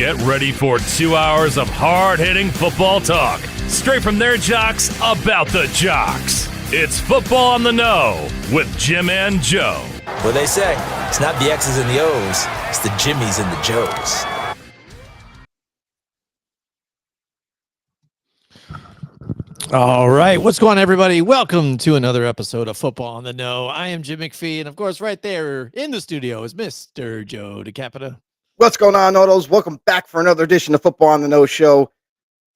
Get ready for 2 hours of hard-hitting football talk, straight from their jocks about the jocks. It's Football on the Know with Jim and Joe. What they say, it's not the X's and the O's, it's the Jimmies and the Joes. All right, what's going on, everybody? Welcome to another episode of Football on the Know. I am Jim McPhee, and of course, right there in the studio is Mr. Joe DeCapita. What's going on, Autos? Welcome back for another edition of Football on the Know show.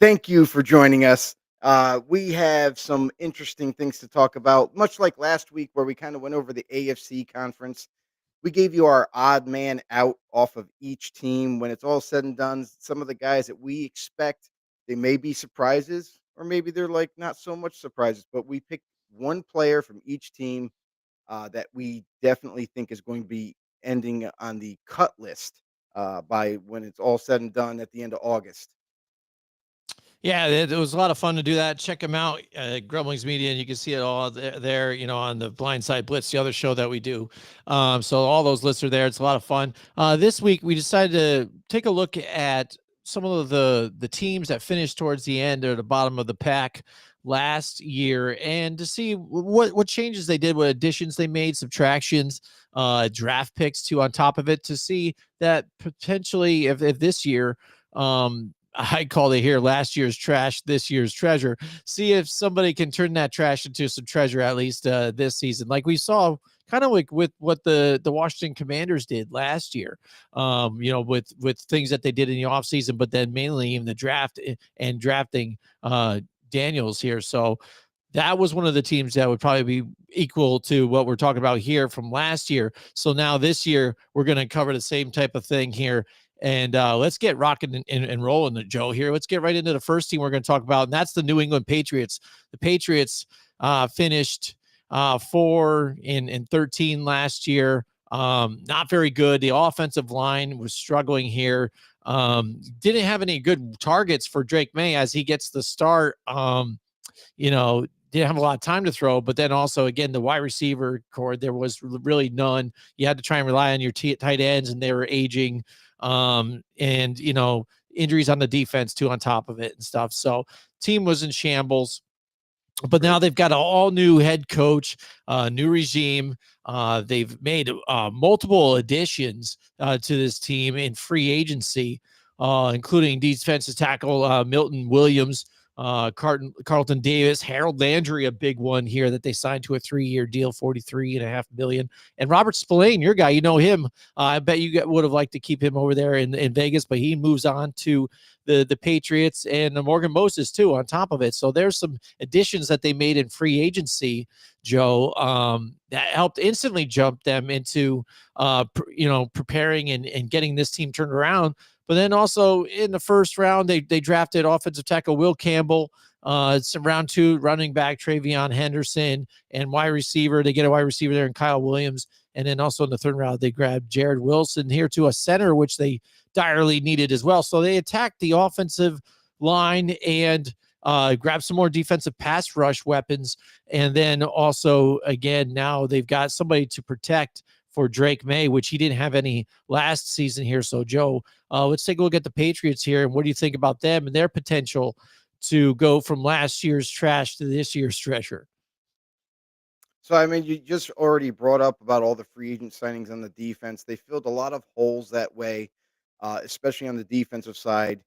Thank you for joining us. We have some interesting things to talk about, much like last week where we kind of went over the AFC conference. We gave you our odd man out off of each team. When it's all said and done, some of the guys that we expect, they may be surprises, or maybe they're like not so much surprises, but we picked one player from each team that we definitely think is going to be ending on the cut list by when it's all said and done at the end of August. Yeah, it was a lot of fun to do that. Check them out, Grumblings Media, and you can see it all there, on the Blindside Blitz, the other show that we do. So all those lists are there. It's a lot of fun. This week, we decided to take a look at some of the teams that finished towards the end or the bottom of the pack last year, and to see what changes they did, what additions they made, subtractions, draft picks too on top of it, to see that potentially if this year, I call it here last year's trash, this year's treasure. See if somebody can turn that trash into some treasure, at least this season, like we saw kind of like with what the Washington Commanders did last year, with things that they did in the offseason, but then mainly in the draft and drafting Daniels here. So that was one of the teams that would probably be equal to what we're talking about here from last year. So now this year, we're going to cover the same type of thing here. And let's get rocking and rolling, Joe, here. Let's get right into the first team we're going to talk about, and that's the New England Patriots. The Patriots finished 4-13 last year. Not very good. The offensive line was struggling here. Didn't have any good targets for Drake May as he gets the start. Didn't have a lot of time to throw, but then also, again, the wide receiver core, there was really none. You had to try and rely on your tight ends, and they were aging. Injuries on the defense too on top of it and stuff. So team was in shambles, but now they've got an all new head coach, new regime. They've made multiple additions to this team in free agency, including defensive tackle Milton Williams, Carlton Davis, Harold Landry, a big one here that they signed to a 3-year deal, $43.5 million. And Robert Spillane, your guy, you know him. I bet you would have liked to keep him over there in Vegas, but he moves on to the Patriots, and Morgan Moses too on top of it. So there's some additions that they made in free agency, Joe, that helped instantly jump them into preparing and getting this team turned around. But then also in the first round, they drafted offensive tackle Will Campbell. It's round 2, running back Travion Henderson, and wide receiver. They get a wide receiver there in Kyle Williams. And then also in the third round, they grabbed Jared Wilson here to a center, which they direly needed as well. So they attacked the offensive line and grabbed some more defensive pass rush weapons. And then also, again, now they've got somebody to protect for Drake May, which he didn't have any last season here. So, Joe, let's take a look at the Patriots here. And what do you think about them and their potential to go from last year's trash to this year's treasure? So, I mean, you just already brought up about all the free agent signings on the defense. They filled a lot of holes that way, especially on the defensive side,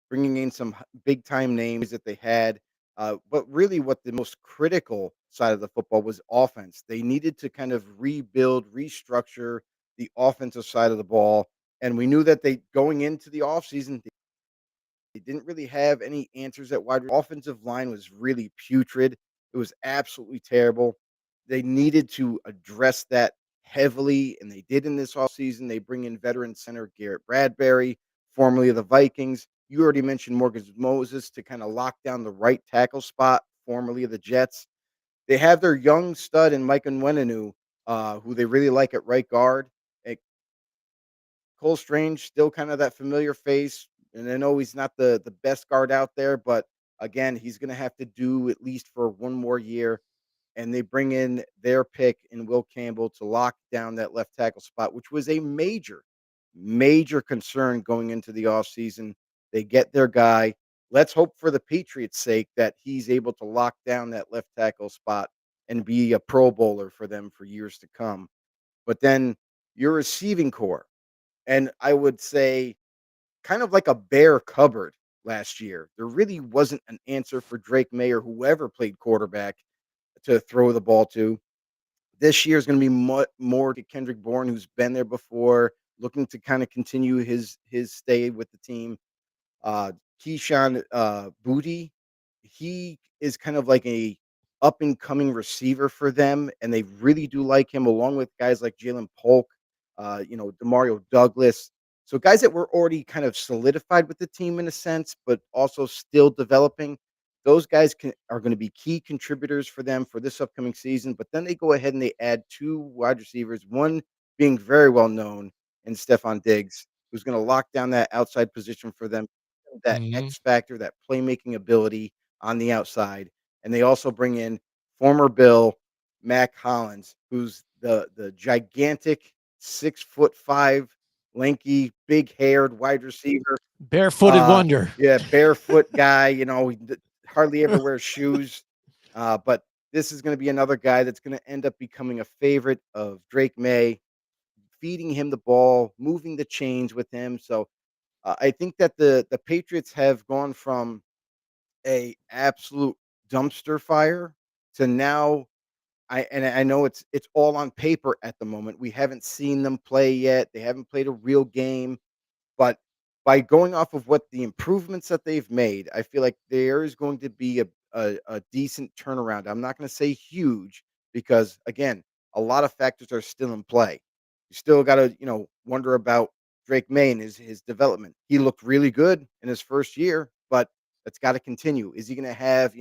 bringing in some big time names that they had. But really, what the most critical side of the football was offense. They needed to kind of rebuild, restructure the offensive side of the ball. And we knew that they going into the offseason, they didn't really have any answers at wide. Offensive line was really putrid. It was absolutely terrible. They needed to address that heavily, and they did in this offseason. They bring in veteran center Garrett Bradbury, formerly of the Vikings. You already mentioned Morgan Moses to kind of lock down the right tackle spot, formerly of the Jets. They have their young stud in Mike Onwenu, who they really like at right guard. And Cole Strange, still kind of that familiar face. And I know he's not the best guard out there, but again, he's going to have to do at least for one more year. And they bring in their pick in Will Campbell to lock down that left tackle spot, which was a major major concern going into the offseason. They get their guy. Let's hope for the Patriots' sake that he's able to lock down that left tackle spot and be a Pro Bowler for them for years to come. But then your receiving core, and I would say kind of like a bare cupboard last year. There really wasn't an answer for Drake May or whoever played quarterback to throw the ball to. This year is going to be more to Kendrick Bourne, who's been there before, looking to kind of continue his stay with the team. Uh, Keyshawn Booty, he is kind of like a up and coming receiver for them, and they really do like him, along with guys like Jalen Polk, Demario Douglas. So guys that were already kind of solidified with the team in a sense, but also still developing. Those guys are going to be key contributors for them for this upcoming season. But then they go ahead and they add two wide receivers, one being very well known in Stephon Diggs, who's going to lock down that outside position for them, that Mhm. X factor, that playmaking ability on the outside. And they also bring in former Bill Mac Hollins, who's the gigantic 6'5", lanky, big haired wide receiver. Barefooted wonder. Yeah, barefoot guy, he hardly ever wears shoes. But this is going to be another guy that's going to end up becoming a favorite of Drake May, feeding him the ball, moving the chains with him. So I think that the Patriots have gone from a absolute dumpster fire to now. I know it's all on paper at the moment. We haven't seen them play yet. They haven't played a real game, but by going off of what the improvements that they've made, I feel like there is going to be a decent turnaround. I'm not going to say huge because again, a lot of factors are still in play. You still got to wonder about Drake May and his development. He looked really good in his first year, but that's got to continue. Is he going to have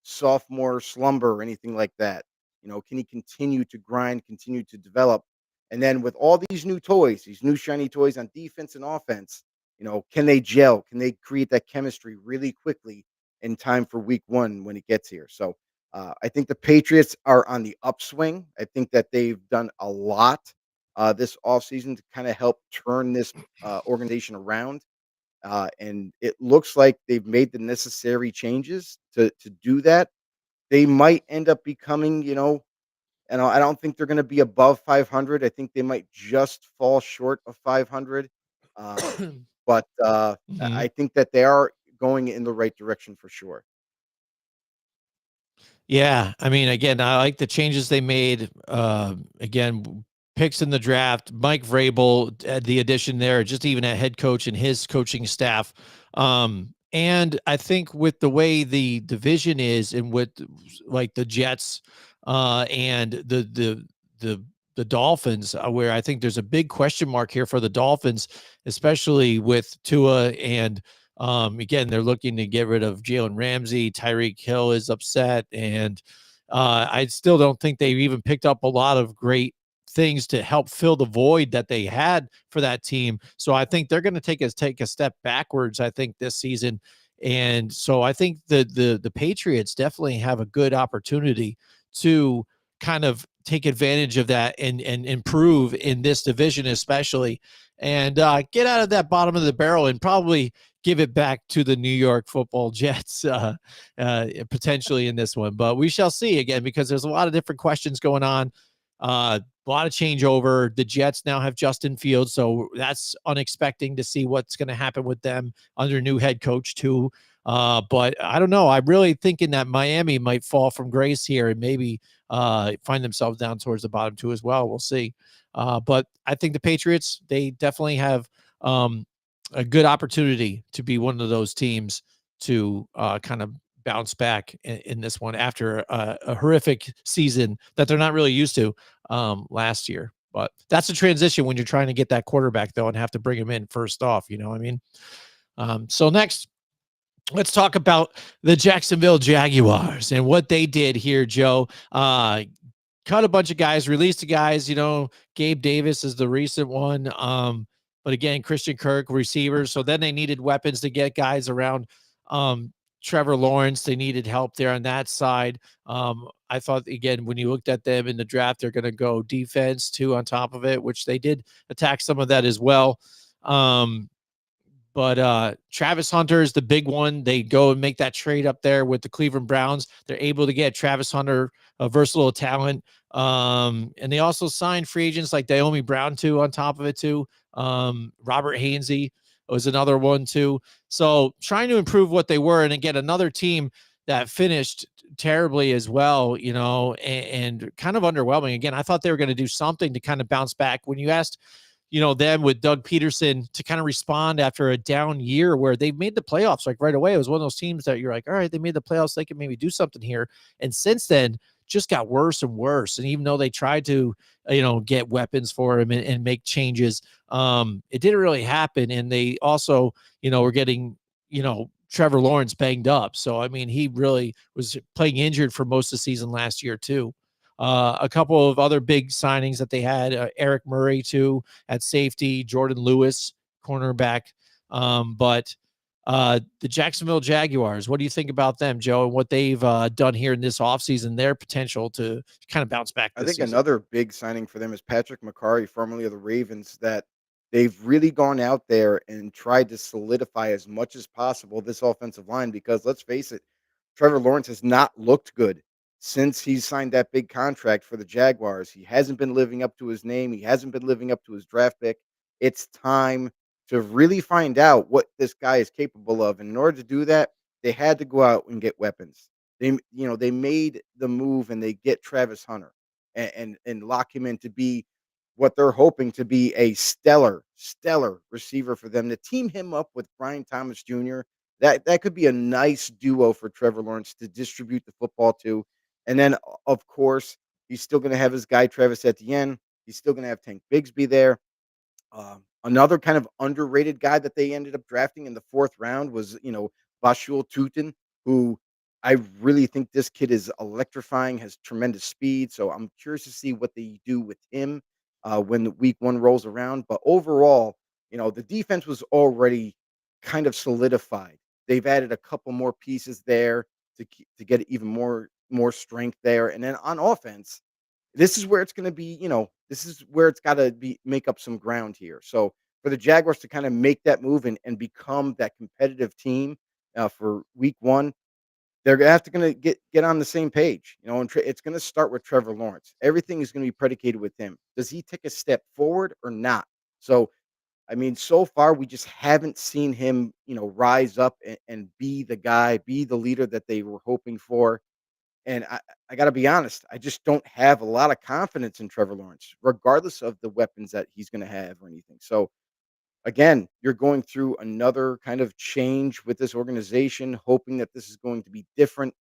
sophomore slumber or anything like that? Can he continue to grind, continue to develop? And then with all these new toys, these new shiny toys on defense and offense, can they gel? Can they create that chemistry really quickly in time for week one when it gets here? So I think the Patriots are on the upswing. I think that they've done a lot this offseason to kind of help turn this organization around. And it looks like they've made the necessary changes to do that. They might end up becoming, and I don't think they're gonna be above 500. I think they might just fall short of 500. Um, but, I Mhm. think that they are going in the right direction for sure. Yeah, I mean, again, I like the changes they made. Again, picks in the draft, Mike Vrabel, the addition there, just even a head coach and his coaching staff. And I think with the way the division is, and with like the Jets, and the the Dolphins, where I think there's a big question mark here for the Dolphins, especially with Tua and again, they're looking to get rid of Jalen Ramsey. Tyreek Hill is upset, and I still don't think they've even picked up a lot of great things to help fill the void that they had for that team. So I think they're going to take a step backwards. I think this season, and so I think the Patriots definitely have a good opportunity to kind of take advantage of that and improve in this division, especially, and get out of that bottom of the barrel and probably give it back to the New York Football Jets potentially in this one. But we shall see again because there's a lot of different questions going on. A lot of changeover. The Jets now have Justin Fields, so that's unexpected to see what's going to happen with them under new head coach too. But I don't know. I'm really thinking that Miami might fall from grace here and maybe find themselves down towards the bottom too as well. We'll see. But I think the Patriots, they definitely have a good opportunity to be one of those teams to kind of bounce back in this one after a horrific season that they're not really used to last year. But that's a transition when you're trying to get that quarterback though and have to bring him in first off. You know what I mean? So next, let's talk about the Jacksonville Jaguars and what they did here, Joe. Cut a bunch of guys, released the guys, Gabe Davis is the recent one. But again, Christian Kirk, receivers. So then they needed weapons to get guys around Trevor Lawrence, they needed help there on that side. I thought, again, when you looked at them in the draft, they're going to go defense too on top of it, which they did attack some of that as well. But Travis Hunter is the big one. They go and make that trade up there with the Cleveland Browns. They're able to get Travis Hunter, a versatile talent. And they also signed free agents like Naomi Brown too on top of it too. Robert Hainsey was another one too. So trying to improve what they were. And again, another team that finished terribly as well, and kind of underwhelming. Again, I thought they were going to do something to kind of bounce back. When you asked, them with Doug Peterson to kind of respond after a down year where they made the playoffs like right away. It was one of those teams that you're like, all right, they made the playoffs. They can maybe do something here. And since then, just got worse and worse. And even though they tried to, get weapons for him and make changes, it didn't really happen. And they also, were getting, Trevor Lawrence banged up. So, I mean, he really was playing injured for most of the season last year too. A couple of other big signings that they had, Eric Murray too at safety, Jordan Lewis, cornerback. But the Jacksonville Jaguars, what do you think about them, Joe, and what they've done here in this offseason, their potential to kind of bounce back I this think season? another big signing for them is Patrick McCarry, formerly of the Ravens, that they've really gone out there and tried to solidify as much as possible this offensive line because let's face it, Trevor Lawrence has not looked good since he signed that big contract for the Jaguars. He hasn't been living up to his name. He hasn't been living up to his draft pick. It's time to really find out what this guy is capable of. And in order to do that, they had to go out and get weapons. They made the move and they get Travis Hunter and lock him in to be what they're hoping to be a stellar receiver for them. To team him up with Brian Thomas Jr., that could be a nice duo for Trevor Lawrence to distribute the football to. And then, of course, he's still going to have his guy Travis Etienne. He's still going to have Tank Bigsby there. Another kind of underrated guy that they ended up drafting in the fourth round was, Bashul Tutin, who I really think this kid is electrifying, has tremendous speed. So I'm curious to see what they do with him when the week one rolls around. But overall, the defense was already kind of solidified. They've added a couple more pieces there to get even more strength there. And then on offense, this is where it's gonna be, this is where it's gotta be make up some ground here. So, for the Jaguars to kinda make that move and become that competitive team, for week 1, they're gonna have to get on the same page, and it's gonna start with Trevor Lawrence. Everything is gonna be predicated with him. Does he take a step forward or not? So, I mean, so far, we just haven't seen him, rise up and be the guy, be the leader that they were hoping for. And I gotta be honest, I just don't have a lot of confidence in Trevor Lawrence, regardless of the weapons that he's gonna have or anything. So, again, you're going through another kind of change with this organization, hoping that this is going to be different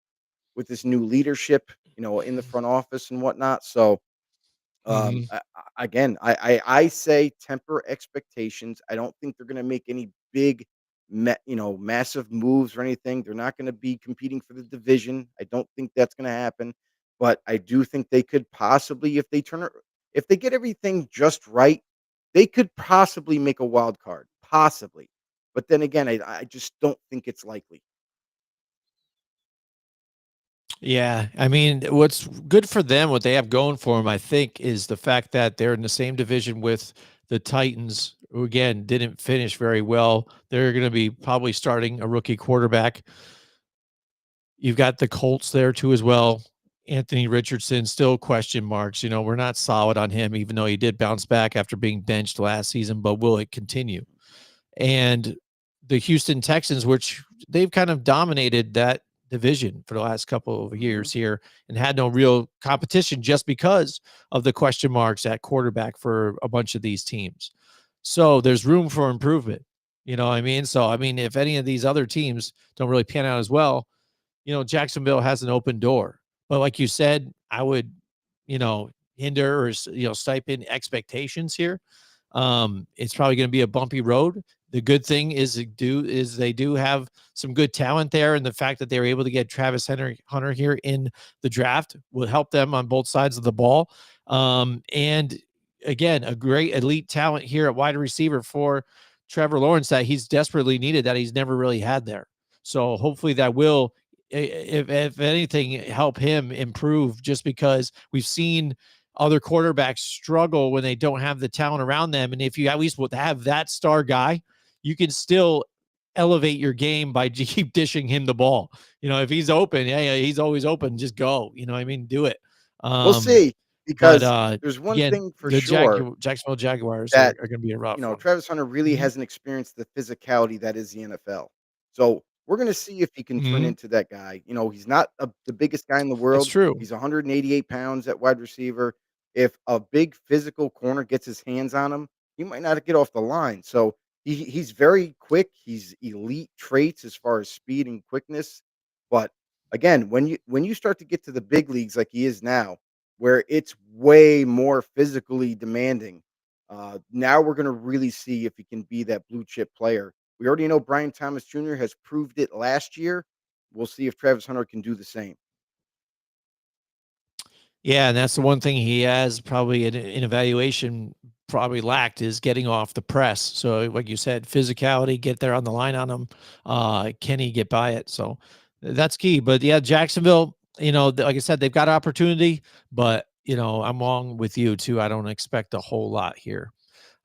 with this new leadership, in the front office and whatnot. So, Mhm. again, I say temper expectations. I don't think they're gonna make any big, massive moves or anything. They're not gonna be competing for the division. I don't think that's gonna happen, but I do think they could possibly, if they get everything just right, they could possibly make a wild card, possibly. But then again, I just don't think it's likely. Yeah, I mean, what's good for them, what they have going for them, I think, is the fact that they're in the same division with the Titans, who again didn't finish very well. They're going to be probably starting a rookie quarterback. You've got the Colts there too as well. Anthony Richardson, still question marks. We're not solid on him, even though he did bounce back after being benched last season, but will it continue? And the Houston Texans, which they've kind of dominated that division for the last couple of Mhm. years here and had no real competition just because of the question marks at quarterback for a bunch of these teams. So there's room for improvement. You know what I mean? So, I mean, if any of these other teams don't really pan out as well, Jacksonville has an open door. But like you said, I would, hinder or, stipend expectations here. It's probably going to be a bumpy road. The good thing is they do have some good talent there, and the fact that they were able to get Hunter here in the draft will help them on both sides of the ball. And again, a great elite talent here at wide receiver for Trevor Lawrence that he's desperately needed that he's never really had there. So hopefully that will, if anything, help him improve. Just because we've seen other quarterbacks struggle when they don't have the talent around them, and if you at least would have that star guy, you can still elevate your game by keep dishing him the ball. If he's open, yeah, he's always open. Just go. You know what I mean? Do it. We'll Um, see but because there's one again, thing for the sure Jacksonville Jaguars are that going to be a rough one. Travis Hunter really Mhm. hasn't experienced the physicality that is the NFL. So we're going to see if he can turn Mhm. into that guy. He's not the biggest guy in the That's world. true. He's 188 pounds at wide receiver. If a big physical corner gets his hands on him, he might not get off the line. So he's very quick. He's elite traits as far as speed and quickness. But again, when you start to get to the big leagues like he is now, where it's way more physically demanding, now we're going to really see if he can be that blue chip player. We already know Brian Thomas Jr. has proved it last year. We'll see if Travis Hunter can do the same. Yeah, and that's the one thing he has probably in evaluation probably lacked is getting off the press. So like you said, physicality, get there on the line on him. Can he get by it? So that's key. But yeah, Jacksonville, like I said, they've got opportunity, but I'm along with you too. I don't expect a whole lot here.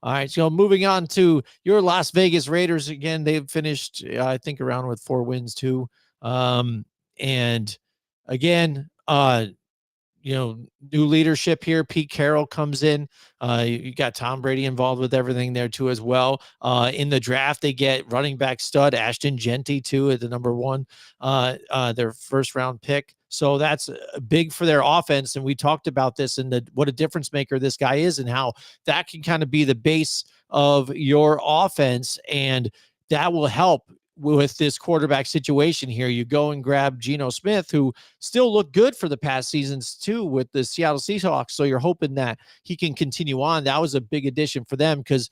All right, so moving on to your Las Vegas Raiders again. They've finished, I think, around with 4 wins too. And again, new leadership here. Pete Carroll comes in. You got Tom Brady involved with everything there too as well. In the draft, they get running back stud Ashton Genty too at the number one, their first round pick. So that's big for their offense. And we talked about this and what a difference maker this guy is and how that can kind of be the base of your offense. And that will help with this quarterback situation here. You go and grab Geno Smith, who still looked good for the past seasons too with the Seattle Seahawks. So you're hoping that he can continue on. That was a big addition for them because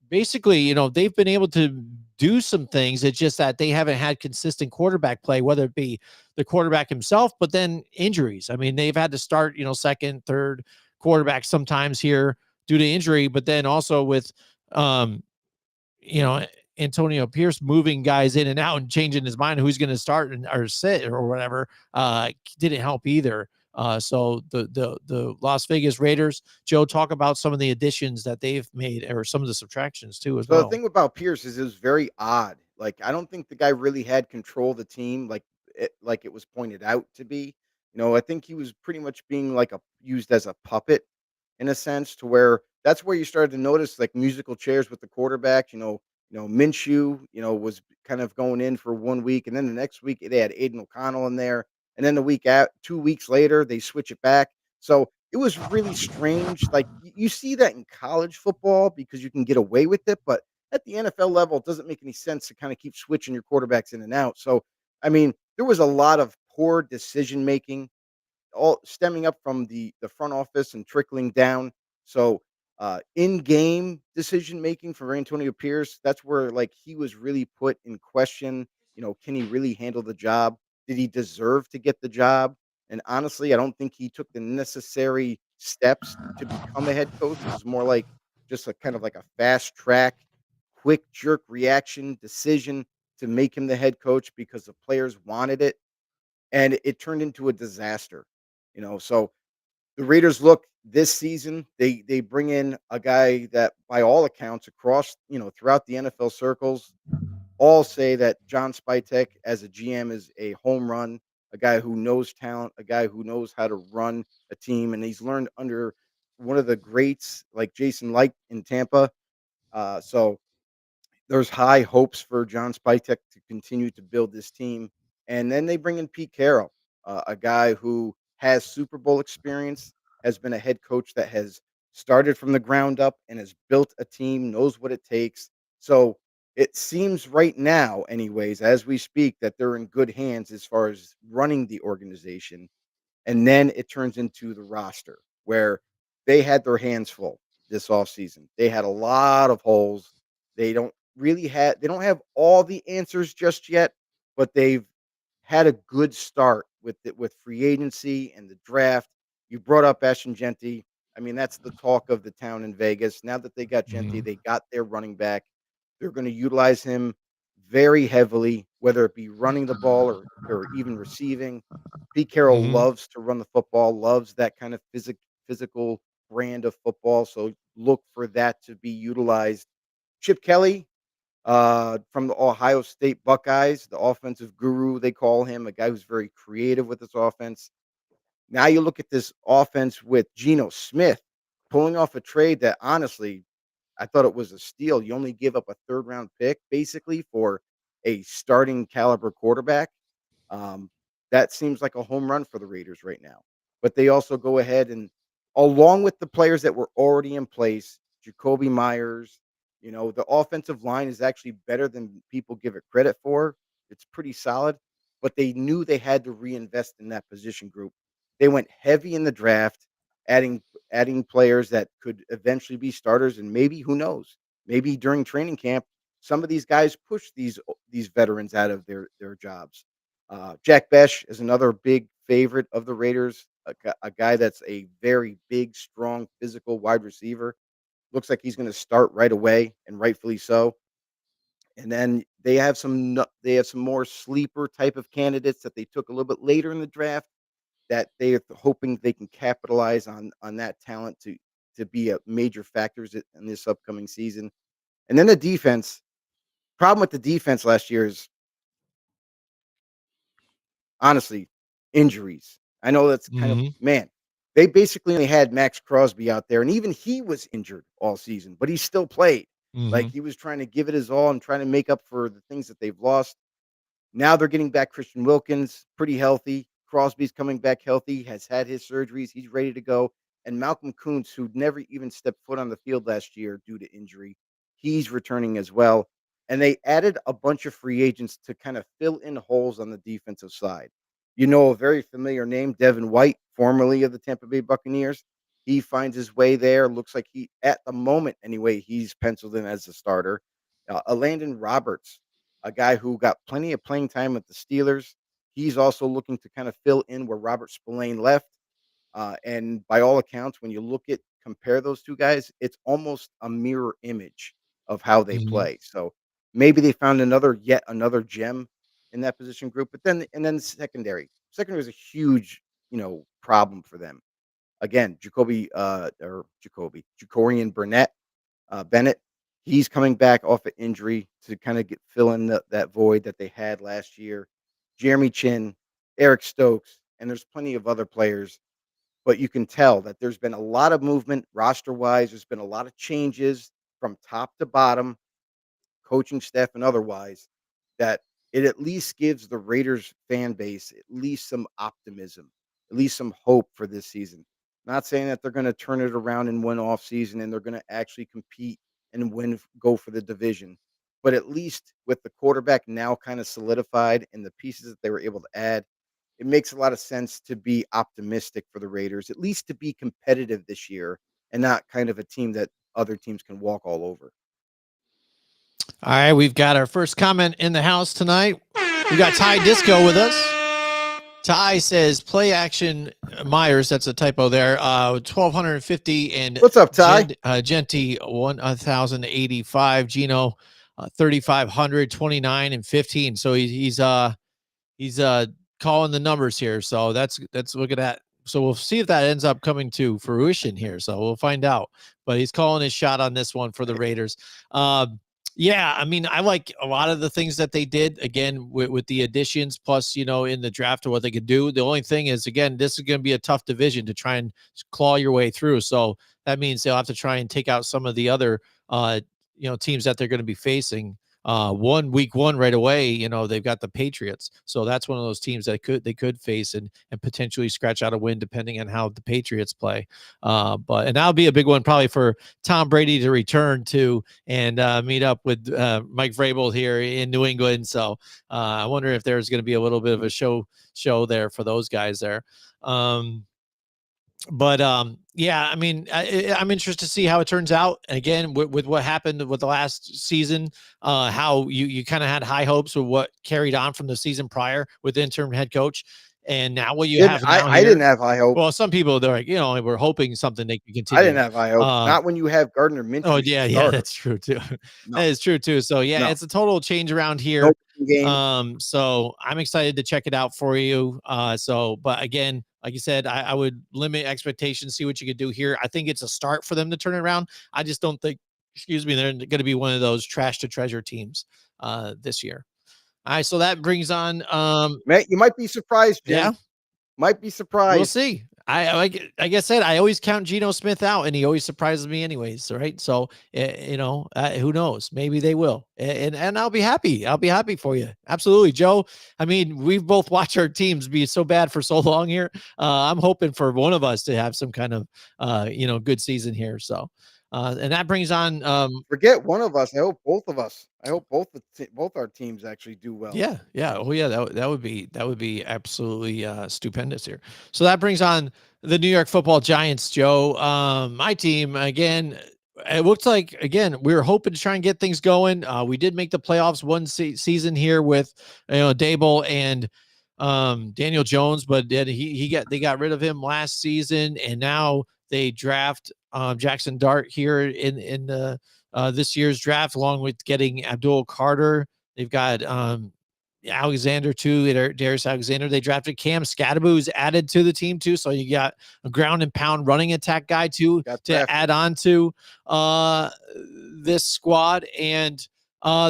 basically, they've been able to do some things. It's just that they haven't had consistent quarterback play, whether it be the quarterback himself, but then injuries. I mean, they've had to start, second, third quarterback sometimes here due to injury, but then also with, you know, Antonio Pierce moving guys in and out and changing his mind who's going to start or sit or whatever didn't help either. So the Las Vegas Raiders, Joe, talk about some of the additions that they've made or some of the subtractions too as So the well. thing about Pierce is it was very odd. Like I don't think the guy really had control of the team like it was pointed out to be. I think he was pretty much being like used as a puppet in a sense to where that's where you started to notice like musical chairs with the quarterback. Minshew, was kind of going in for 1 week, and then the next week they had Aiden O'Connell in there, and then the week at 2 weeks later they switch it back. So it was really strange. Like you see that in college football because you can get away with it, but at the NFL level, it doesn't make any sense to kind of keep switching your quarterbacks in and out. So, I mean, there was a lot of poor decision making all stemming up from the front office and trickling down. So, in-game decision making for Antonio Pierce, that's where like he was really put in question. Can he really handle the job? Did he deserve to get the job? And honestly, I don't think he took the necessary steps to become a head coach. It was more like just a kind of like a fast track, quick jerk reaction decision to make him the head coach because the players wanted it, and it turned into a disaster. So the Raiders look this season, they bring in a guy that by all accounts across, throughout the NFL circles, all say that John Spytek as a GM is a home run, a guy who knows talent, a guy who knows how to run a team, and he's learned under one of the greats like Jason Light in Tampa. So there's high hopes for John Spytek to continue to build this team. And then they bring in Pete Carroll, a guy who has Super Bowl experience, has been a head coach that has started from the ground up and has built a team, knows what it takes. So it seems right now, anyways, as we speak, that they're in good hands as far as running the organization. And then it turns into the roster where they had their hands full this offseason. They had a lot of holes. They don't have all the answers just yet, but they've had a good start with free agency and the draft. You brought up Ashton Genty. I mean, that's the talk of the town in Vegas. Now that they got Genty, Mhm. they got their running back. They're going to utilize him very heavily, whether it be running the ball or even receiving. Pete Carroll Hmm. loves to run the football, loves that kind of physical brand of football. So look for that to be utilized. Chip Kelly, from the Ohio State Buckeyes, the offensive guru, they call him, a guy who's very creative with his offense. Now you look at this offense with Geno Smith pulling off a trade that honestly, I thought it was a steal. You only give up a third round pick basically for a starting caliber quarterback. Um, that seems like a home run for the Raiders right now. But they also go ahead and, along with the players that were already in place, Jacoby Myers, the offensive line is actually better than people give it credit for. It's pretty solid, but they knew they had to reinvest in that position group. They went heavy in the draft, adding players that could eventually be starters, and maybe who knows, maybe during training camp, some of these guys push these veterans out of their jobs. Jack Besh is another big favorite of the Raiders, a guy that's a very big, strong, physical wide receiver. Looks like he's going to start right away, and rightfully so. And then they have some more sleeper type of candidates that they took a little bit later in the draft that they're hoping they can capitalize on that talent to be a major factors in this upcoming season. And then the defense. Problem with the defense last year is honestly injuries. I know that's kind of, Hmm. man. They basically only had Max Crosby out there, and even he was injured all season, but he still played. Like Hmm. he was trying to give it his all and trying to make up for the things that they've lost. Now they're getting back Christian Wilkins, pretty healthy. Crosby's coming back healthy, has had his surgeries. He's ready to go. And Malcolm Kuntz, who never even stepped foot on the field last year due to injury, he's returning as well. And they added a bunch of free agents to kind of fill in holes on the defensive side. A very familiar name, Devin White, formerly of the Tampa Bay Buccaneers. He finds his way there. Looks like at the moment anyway, he's penciled in as a starter. Landon Roberts, a guy who got plenty of playing time with the Steelers. He's also looking to kind of fill in where Robert Spillane left. And by all accounts, when you compare those two guys, it's almost a mirror image of how they Hmm. play. So maybe they found yet another gem in that position group. But then secondary is a huge, problem for them. Again, Jacorian Bennett, he's coming back off an injury to kind of fill in that void that they had last year. Jeremy Chin, Eric Stokes, and there's plenty of other players, but you can tell that there's been a lot of movement roster wise. There's been a lot of changes from top to bottom, coaching staff and otherwise, that it at least gives the Raiders fan base at least some optimism, at least some hope for this season. Not saying that they're going to turn it around in one off season and they're going to actually compete and go for the division. But at least with the quarterback now kind of solidified and the pieces that they were able to add, it makes a lot of sense to be optimistic for the Raiders, at least to be competitive this year and not kind of a team that other teams can walk all over. All right, we've got our first comment in the house tonight. We got Ty Disco with us. Ty says play action Myers. That's a typo there. 1,250 and What's up, Ty? Genti 1,085. Geno 3,500, 29 and 15. So he's calling the numbers here. So that's look at that. So we'll see if that ends up coming to fruition here. So we'll find out. But he's calling his shot on this one for the Raiders. Yeah, I mean, I like a lot of the things that they did again with the additions, plus, in the draft of what they could do. The only thing is, again, this is going to be a tough division to try and claw your way through. So that means they'll have to try and take out some of the other, teams that they're going to be facing. Week one right away, they've got the Patriots. So that's one of those teams that they could face and potentially scratch out a win depending on how the Patriots play. And that'll be a big one probably for Tom Brady to return to and meet up with Mike Vrabel here in New England. So I wonder if there's going to be a little bit of a show there for those guys there. Yeah, I mean, I'm interested to see how it turns out. And again, with what happened with the last season, how you kind of had high hopes with what carried on from the season prior with the interim head coach. And now what you Didn't have now I didn't here, have high hopes. well, some people they're like, we're hoping something they can I didn't continue. have high hopes. Um, Not when you have Gardner Oh, Minshew as your yeah, yeah, starter. that's true too. No, That is true too. So, yeah, no, it's a total change around no here. game. So I'm excited to check it out for you. But again, like you said, I would limit expectations, see what you could do here. I think it's a start for them to turn it around. I just don't think, excuse me, they're going to be one of those trash to treasure teams this year. All right, so that brings on, You might be surprised, yeah, Jim. Might be we'll surprised. see. Like I said, I always count Geno Smith out, and he always surprises me, anyways. Right? So who knows? Maybe they will, and I'll be happy. I'll be happy for you. Absolutely, Joe. I mean, we've both watched our teams be so bad for so long here. I'm hoping for one of us to have some kind of good season here. So, and that brings on Forget one of us. I hope both of us. I hope both our teams actually do well. yeah, yeah. Oh, yeah. That would be absolutely stupendous here. So that brings on the New York Football Giants, Joe. My team again. It looks like again we were hoping to try and get things going. We did make the playoffs one season here with Dable and Daniel Jones, but then they got rid of him last season, and now they draft Jackson Dart here in the this year's draft, along with getting Abdul Carter. They've got Alexander too, Darius Alexander. They drafted Cam Scadaboo added to the team too. So you got a ground and pound running attack guy too to add on to this squad. And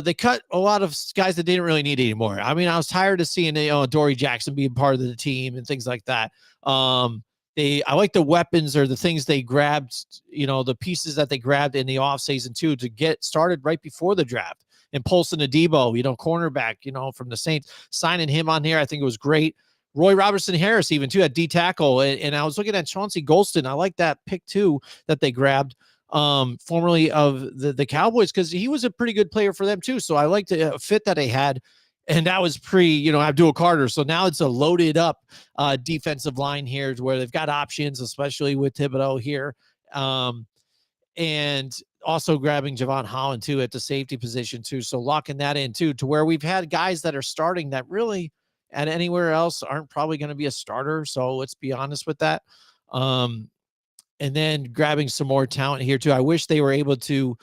they cut a lot of guys that they didn't really need anymore. I mean, I was tired of seeing Dory Jackson being part of the team and things like that. I like the weapons or the things they grabbed, the pieces that they grabbed in the offseason too to get started right before the draft. And Paulson Adebo, cornerback, from the Saints, signing him on here. I think it was great. Roy Robertson Harris, even too, at D tackle. And I was looking at Chauncey Golston. I like that pick too that they grabbed, formerly of the Cowboys, because he was a pretty good player for them too. So I liked the fit that they had. And that was pre, Abdul Carter. So now it's a loaded up defensive line here where they've got options, especially with Thibodeau here. And also grabbing Javon Holland too at the safety position too. So locking that in too, to where we've had guys that are starting that really at anywhere else aren't probably going to be a starter. So let's be honest with that. And then grabbing some more talent here too. I wish they were able to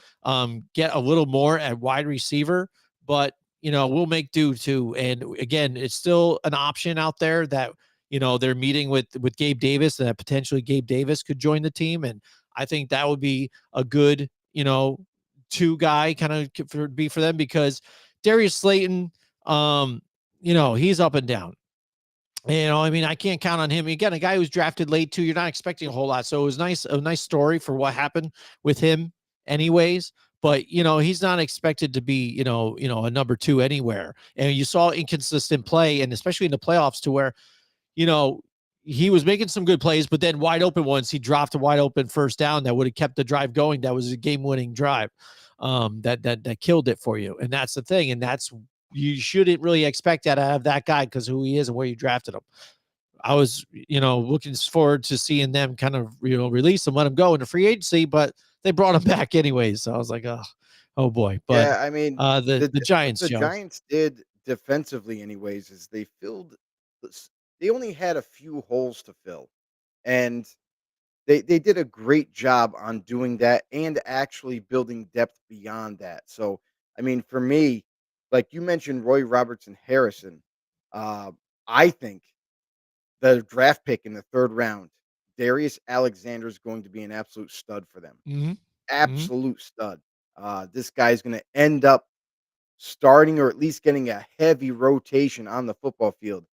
get a little more at wide receiver, but we'll make do too. And again, it's still an option out there that, they're meeting with Gabe Davis, and that potentially Gabe Davis could join the team. And I think that would be a good, two guy kind of be for them, because Darius Slayton, he's up and down. I mean, I can't count on him. Again, a guy who's drafted late too, you're not expecting a whole lot. So it was a nice story for what happened with him anyways. But, he's not expected to be, a number two anywhere. And you saw inconsistent play, and especially in the playoffs, to where, he was making some good plays, but then wide open ones, he dropped a wide open first down that would have kept the drive going. That was a game-winning drive that killed it for you. And that's the thing. And you shouldn't really expect that out of that guy because who he is and where you drafted him. I was, looking forward to seeing them kind of, release him, let him go into free agency, but they brought him back anyways. So I was like, oh boy. But Yeah, I mean, the Giants, the Joe. Giants did defensively, anyways, is they filled. They only had a few holes to fill, and they did a great job on doing that and actually building depth beyond that. So, I mean, for me, like you mentioned, Roy Robertson Harrison, uh, I think the draft pick in the third round, Darius Alexander is going to be an absolute stud for them. Mm-hmm. Mm-hmm. Absolute stud. This guy's going to end up starting or at least getting a heavy rotation on the football field.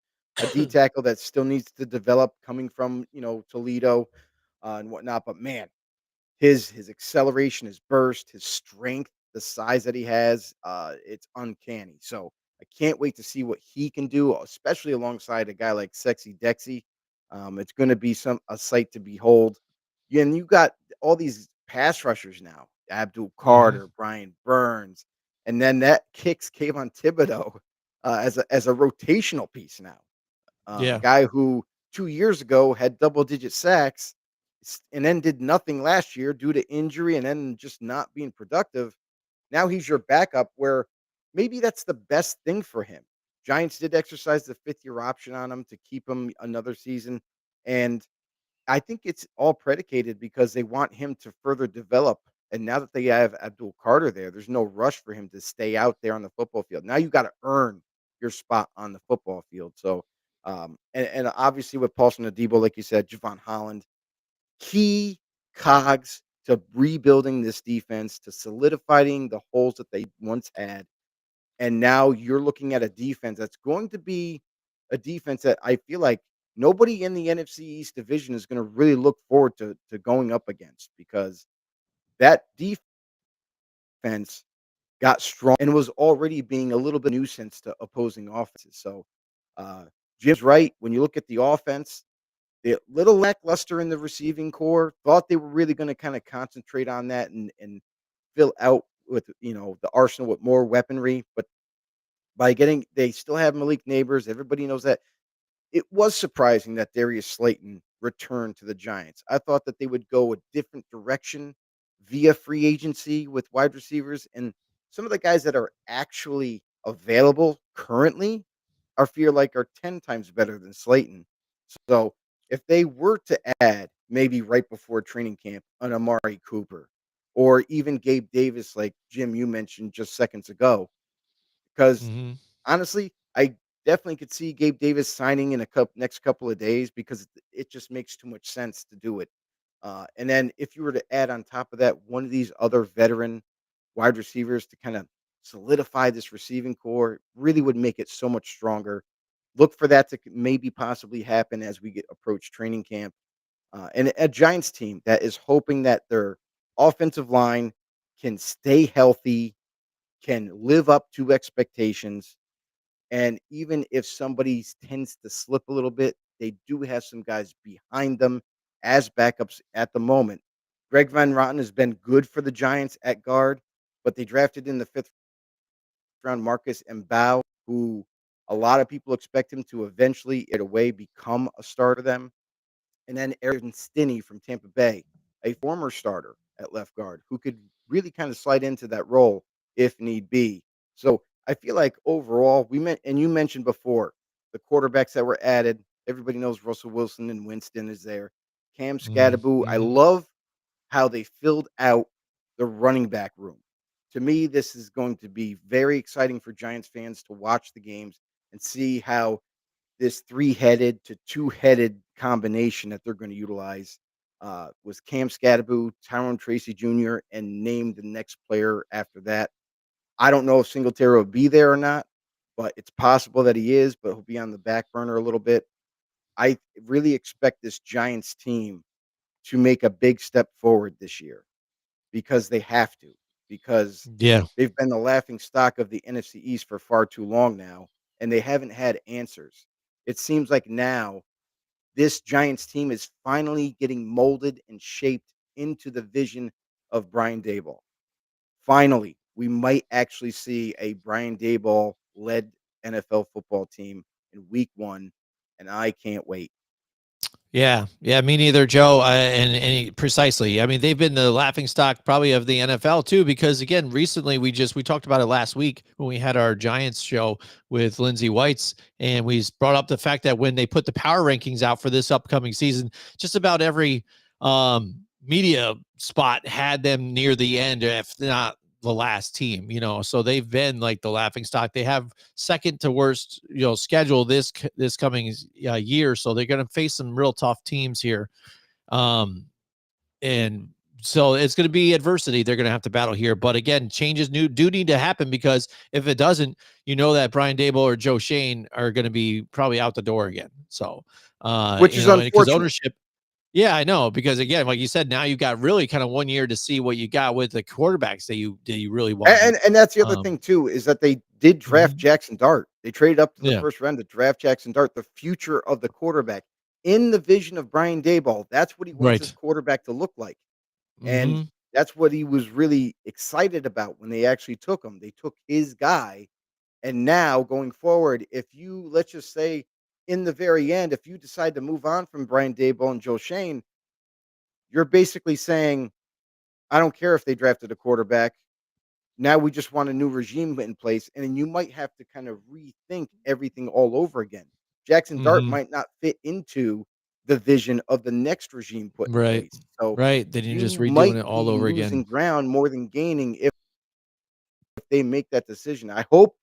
A D tackle that still needs to develop coming from, Toledo and whatnot. But man, his acceleration, his burst, his strength, the size that he has, it's uncanny. So I can't wait to see what he can do, especially alongside a guy like Sexy Dexy. It's going to be a sight to behold. Yeah, and you got all these pass rushers now: Abdul Mm-hmm. Carter, Brian Burns, and then that kicks Kayvon Thibodeau as a rotational piece now. A Yeah. guy who 2 years ago had double-digit sacks, and then did nothing last year due to injury and then just not being productive. Now he's your backup, where maybe that's the best thing for him. Giants did exercise the 5th-year option on him to keep him another season, and I think it's all predicated because they want him to further develop, and now that they have Abdul Carter there, there's no rush for him to stay out there on the football field. Now you gotta earn your spot on the football field, so, and obviously with Paulson Adebo, like you said, Javon Holland, key cogs to rebuilding this defense, to solidifying the holes that they once had. And now you're looking at a defense that's going to be a defense that I feel like nobody in the NFC East division is going to really look forward to going up against, because that defense got strong and was already being a little bit nuisance to opposing offenses. So Jim's right. When you look at the offense, the little lackluster in the receiving core, thought they were really going to kind of concentrate on that and fill out with, the arsenal with more weaponry. But by getting, they still have Malik Neighbors. Everybody knows that. It was surprising that Darius Slayton returned to the Giants. I thought that they would go a different direction via free agency with wide receivers, and some of the guys that are actually available currently are 10 times better than Slayton. So, if they were to add, maybe right before training camp, an Amari Cooper or even Gabe Davis, like Jim you mentioned just seconds ago, because Hmm. honestly, I definitely could see Gabe Davis signing in a next couple of days, because it just makes too much sense to do it. And then if you were to add on top of that one of these other veteran wide receivers to kind of solidify this receiving core, really would make it so much stronger. Look for that to maybe possibly happen as we get approach training camp. And a Giants team that is hoping that their offensive line can stay healthy, can live up to expectations, and even if somebody tends to slip a little bit, they do have some guys behind them as backups at the moment. Greg Van Roten has been good for the Giants at guard, but they drafted in the 5th round Marcus Mbao, who a lot of people expect him to eventually, in a way, become a starter for them. And then Aaron Stinney from Tampa Bay, a former starter at left guard who could really kind of slide into that role if need be. So I feel like overall, and you mentioned before the quarterbacks that were added. Everybody knows Russell Wilson and Winston is there. Cam Scadaboo. I Hmm. love how they filled out the running back room. To me, this is going to be very exciting for Giants fans to watch the games and see how this three-headed to two-headed combination that they're gonna utilize, was Cam Scadaboo, Tyrone Tracy Jr., and name the next player after that. I don't know if Singletary will be there or not, but it's possible that he is, but he'll be on the back burner a little bit. I really expect this Giants team to make a big step forward this year, because they have to, because Yeah. they've been the laughing stock of the NFC East for far too long now, and they haven't had answers. It seems like now this Giants team is finally getting molded and shaped into the vision of Brian Daboll. Finally, we might actually see a Brian Daboll led NFL football team in week 1, and I can't wait. Yeah, yeah, me neither, Joe. Precisely. I mean, they've been the laughing stock probably of the NFL too, because again, recently we talked about it last week when we had our Giants show with Lindsey Whites, and we brought up the fact that when they put the power rankings out for this upcoming season, just about every media spot had them near the end, if not the last team. So they've been like the laughing stock. They have second to worst, schedule this coming year. So they're going to face some real tough teams here. And so it's going to be adversity they're going to have to battle here. But again, changes do need to happen, because if it doesn't, that Brian Dable or Joe Shane are going to be probably out the door again. So, Which is and because unfortunate. ownership, yeah, I know, because again, like you said, now you've got really kind of 1 year to see what you got with the quarterbacks that you really wanted. And that's the other Um, thing too, is that they did draft mhm. Jackson Dart. They traded up to the Yeah, 1st round to draft Jackson Dart, the future of the quarterback. In the vision of Brian Daboll, that's what he wants his right. quarterback to look like. And Hmm. that's what he was really excited about when they actually took him. They took his guy, and now going forward, if you, let's just say, in the very end, if you decide to move on from Brian Daboll and Joe Shane, you're basically saying, I don't care if they drafted a quarterback. now we just want a new regime in place, and then you might have to kind of rethink everything all over again. Jackson Dart Mhm. might not fit into the vision of the next regime put in Right. place. So Right. Then you're you just redoing might it all be over losing again. ground more than gaining if they make that decision. I hope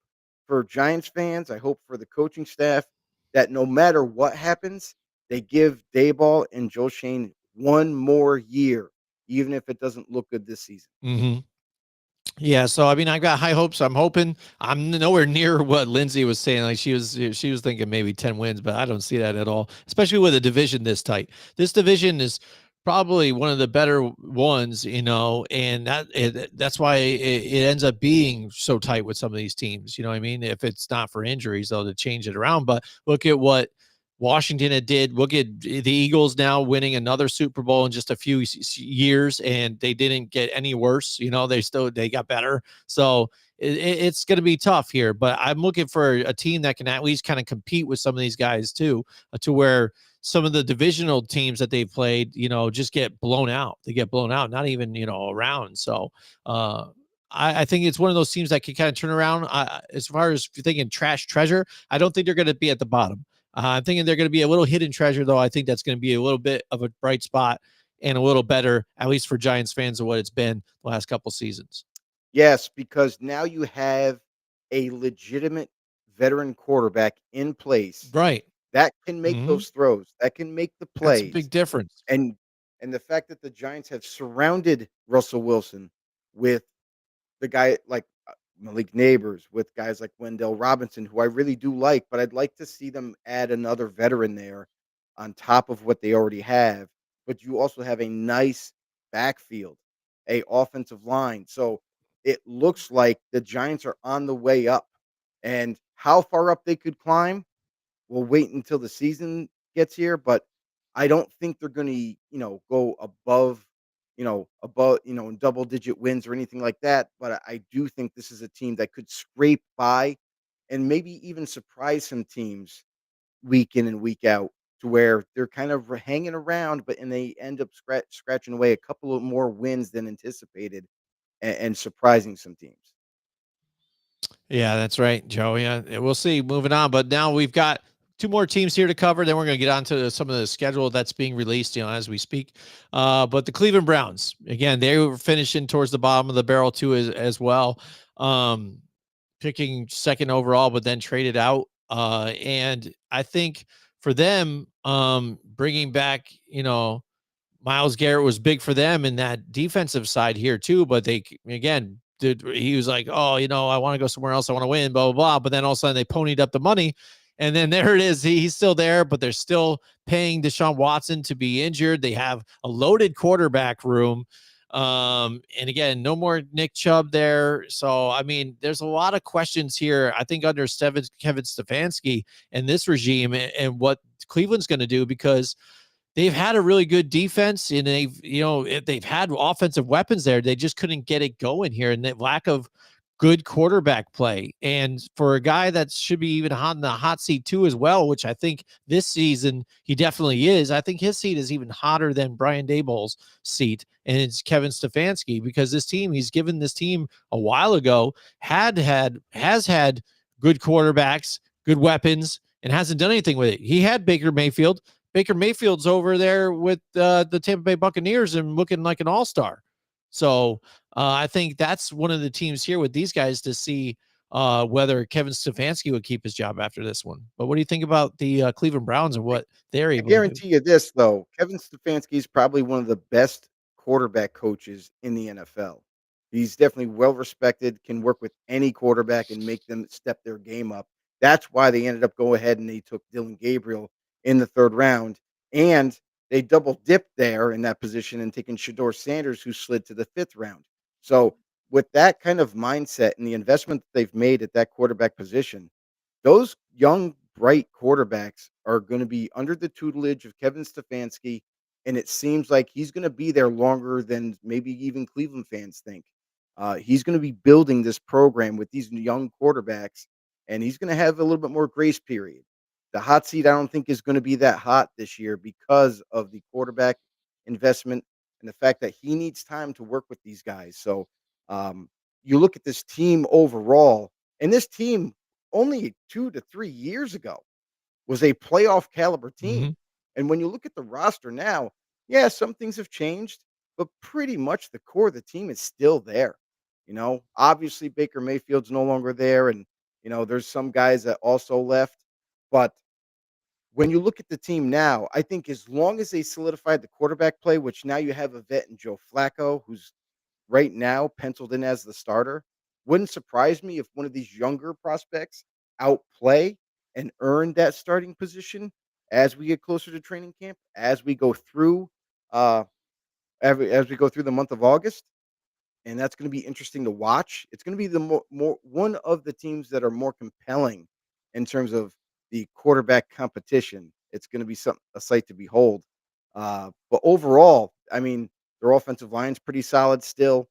for Giants fans, I hope for the coaching staff that no matter what happens, they give Dayball and Joe Shane one more year, even if it doesn't look good this season. Mhm. Yeah, so I mean, I've got high hopes. I'm hoping I'm nowhere near what Lindsay was saying. Like she was thinking maybe 10 wins, but I don't see that at all, especially with a division this tight. This division is probably one of the better ones, and that's why it ends up being so tight with some of these teams. You know what I mean? If it's not for injuries, though, to change it around. But look at what Washington had did. Look at the Eagles now winning another Super Bowl in just a few years, and they didn't get any worse. They got better. So it's going to be tough here. But I'm looking for a team that can at least kind of compete with some of these guys too, to where some of the divisional teams that they've played, just get blown out. They get blown out, not even around. So I think it's one of those teams that can kind of turn around. As far as you're thinking trash treasure, I don't think they're going to be at the bottom. I'm thinking they're going to be a little hidden treasure, though. I think that's going to be a little bit of a bright spot and a little better, at least for Giants fans, of what it's been the last couple seasons. Yes, because now you have a legitimate veteran quarterback in place Right. that can make Hmm. those throws, that can make the That's a plays, big difference. and the fact that the Giants have surrounded Russell Wilson with the guy like Malik Neighbors, with guys like Wendell Robinson, who I really do like, but I'd like to see them add another veteran there on top of what they already have. But you also have a nice backfield, a offensive line. So it looks like the Giants are on the way up. And how far up they could climb, we'll wait until the season gets here, but I don't think they're gonna, go above, in double digit wins or anything like that. But I do think this is a team that could scrape by and maybe even surprise some teams week in and week out to where they're kind of hanging around, and they end up scratching away a couple of more wins than anticipated and surprising some teams. Yeah, that's right, Joe. Yeah, we'll see. Moving on, but now we've got two more teams here to cover. Then we're going to get on to some of the schedule that's being released, as we speak. But the Cleveland Browns, again, they were finishing towards the bottom of the barrel too, as well. Um, Picking second overall, but then traded out. And I think for them, bringing back, Miles Garrett was big for them in that defensive side here too. But again, he was like, oh, I want to go somewhere else. I want to win, blah, blah, blah. But then all of a sudden they ponied up the money. And then there it is. He's still there, but they're still paying Deshaun Watson to be injured. They have a loaded quarterback room. And again, no more Nick Chubb there. So, I mean, there's a lot of questions here, I think, under Kevin Stefanski and this regime, and what Cleveland's going to do, because they've had a really good defense, and they've had offensive weapons there. They just couldn't get it going here, and the lack of good quarterback play. And for a guy that should be even on the hot seat too, as well, which I think this season he definitely is. I think his seat is even hotter than Brian Daboll's seat, and it's Kevin Stefanski, because he's given this team a while ago has had good quarterbacks, good weapons, and hasn't done anything with it. He had Baker Mayfield. Baker Mayfield's over there with the Tampa Bay Buccaneers and looking like an all-star. So I think that's one of the teams here with these guys to see whether Kevin Stefanski would keep his job after this one. But what do you think about the Cleveland Browns and what they're I able to do? guarantee you this, though, Kevin Stefanski is probably one of the best quarterback coaches in the NFL. He's definitely well respected, can work with any quarterback and make them step their game up. That's why they ended up go ahead and they took Dylan Gabriel in the 3rd round, and they double dipped there in that position and taking Shador Sanders, who slid to the 5th round. So with that kind of mindset and the investment that they've made at that quarterback position, those young, bright quarterbacks are gonna be under the tutelage of Kevin Stefanski, and it seems like he's gonna be there longer than maybe even Cleveland fans think. He's gonna be building this program with these young quarterbacks, and he's gonna have a little bit more grace period. The hot seat, I don't think, is gonna be that hot this year because of the quarterback investment and the fact that he needs time to work with these guys. So, you look at this team overall, and this team only 2 to 3 years ago was a playoff caliber Hmm. team. And when you look at the roster now, yeah, some things have changed, but pretty much the core of the team is still there. Obviously Baker Mayfield's no longer there, and there's some guys that also left. But when you look at the team now, I think as long as they solidified the quarterback play, which now you have a vet in Joe Flacco, who's right now penciled in as the starter, wouldn't surprise me if one of these younger prospects outplay and earn that starting position as we get closer to training camp, as we go through uh as we go through the month of August. And that's going to be interesting to watch. It's going to be the more one of the teams that are more compelling in terms of the quarterback competition. It's going to be a sight to behold. But overall, I mean, their offensive line's pretty solid still.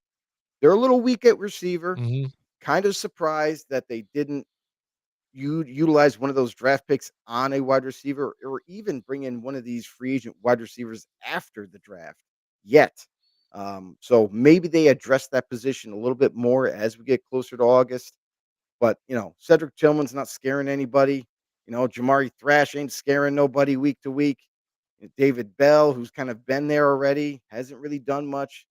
They're a little weak at receiver. Hmm. Kind of surprised that they didn't utilize one of those draft picks on a wide receiver, or even bring in one of these free agent wide receivers after the draft yet. So maybe they address that position a little bit more as we get closer to August. But Cedric Tillman's not scaring anybody. Jamari Thrash ain't scaring nobody week to week. David Bell, who's kind of been there already, hasn't really done much,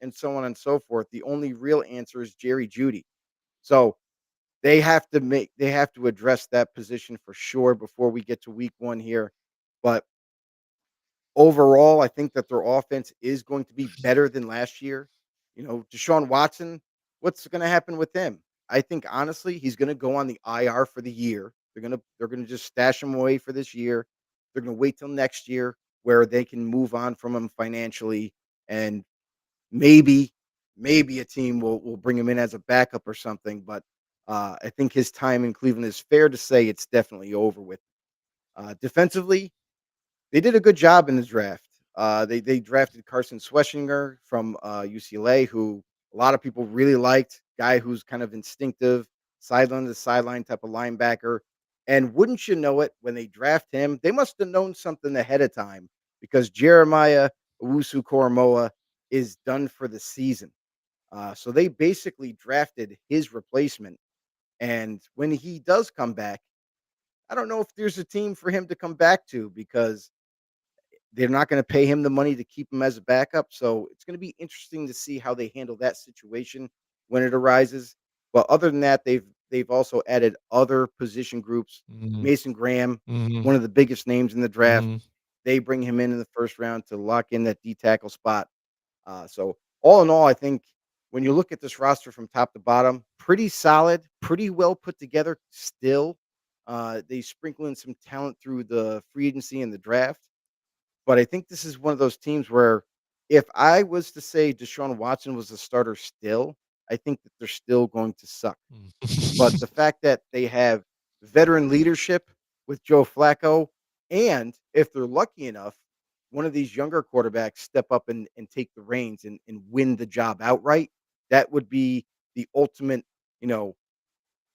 and so on and so forth. The only real answer is Jerry Judy. So they have to address that position for sure before we get to week 1 here. But overall, I think that their offense is going to be better than last year. Deshaun Watson, what's going to happen with him? I think honestly, he's going to go on the IR for the year. They're going to just stash him away for this year. They're going to wait till next year where they can move on from him financially, and maybe a team will bring him in as a backup or something. But I think his time in Cleveland is fair to say it's definitely over with. Defensively, they did a good job in the draft. They drafted Carson Schwetzinger from UCLA, who a lot of people really liked. Guy who's kind of instinctive, sideline to sideline type of linebacker. And wouldn't you know it, when they draft him, they must have known something ahead of time, because Jeremiah Owusu Koromoa is done for the season. So they basically drafted his replacement. And when he does come back, I don't know if there's a team for him to come back to, because they're not gonna pay him the money to keep him as a backup. So it's gonna be interesting to see how they handle that situation when it arises. But other than that, they've also added other position groups. Hmm. Mason Graham, Hmm. one of the biggest names in the draft. Hmm. They bring him in the first round to lock in that D tackle spot. So all in all, I think when you look at this roster from top to bottom, pretty solid, pretty well put together still. They sprinkle in some talent through the free agency and the draft. But I think this is one of those teams where, if I was to say Deshaun Watson was a starter still, I think that they're still going to suck. But the fact that they have veteran leadership with Joe Flacco, and if they're lucky enough, one of these younger quarterbacks step up and take the reins and win the job outright, that would be the you know,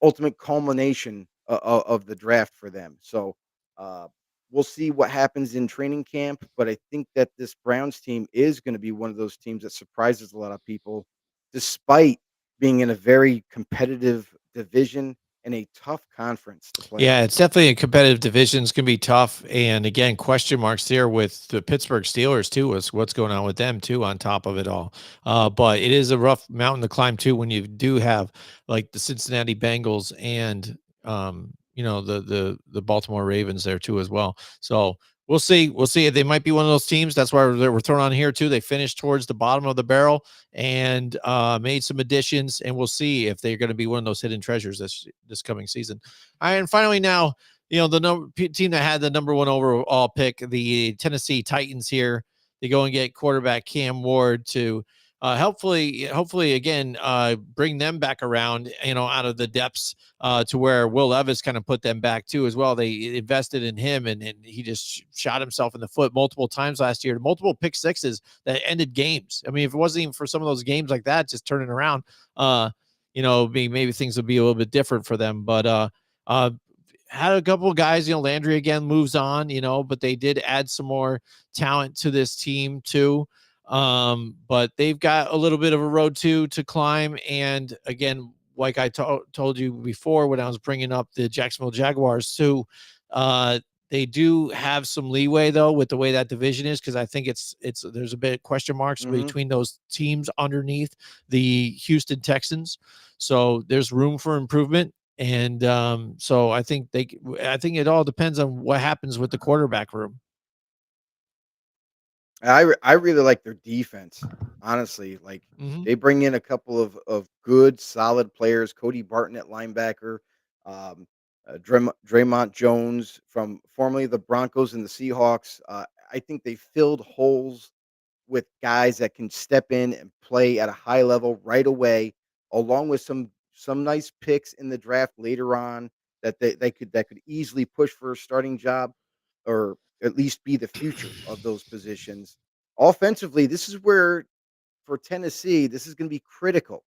ultimate culmination of the draft for them. So uh, we'll see what happens in training camp, but I think that this Browns team is going to be one of those teams that surprises a lot of people, despite being in a very competitive division and a tough conference to play in. Yeah, it's definitely a competitive division. It's going to be tough. And again, question marks there with the Pittsburgh Steelers, too, is what's going on with them, too, on top of it all. But it is a rough mountain to climb, too, when you do have like the Cincinnati Bengals and, the Baltimore Ravens there, too, as well. So we'll see. We'll see. They might be one of those teams. That's why we're thrown on here, too. They finished towards the bottom of the barrel and made some additions. And we'll see if they're going to be one of those hidden treasures this coming season. All right, and finally now, the team that had the number 1 overall pick, the Tennessee Titans here, they go and get quarterback Cam Ward to hopefully again bring them back around, out of the depths to where Will Levis kind of put them back too as well. They invested in him, and he just shot himself in the foot multiple times last year, multiple pick sixes that ended games. I mean, if it wasn't even for some of those games like that, just turning around, maybe things would be a little bit different for them. But had a couple of guys, Landry again moves on, but they did add some more talent to this team too. But they've got a little bit of a road to climb. And again, like I told you before when I was bringing up the Jacksonville Jaguars too, they do have some leeway though with the way that division is, because I think it's there's a bit of question marks Mhm. between those teams underneath the Houston Texans. So there's room for improvement. And so I think it all depends on what happens with the quarterback room. I really like their defense, honestly. Like, Mhm. they bring in a couple of good, solid players. Cody Barton at linebacker, um, Draymond Jones from formerly the Broncos and the Seahawks. I think they filled holes with guys that can step in and play at a high level right away, along with some nice picks in the draft later on that that could easily push for a starting job or at least be the future of those positions. Offensively, this is where for Tennessee, this is going to be critical.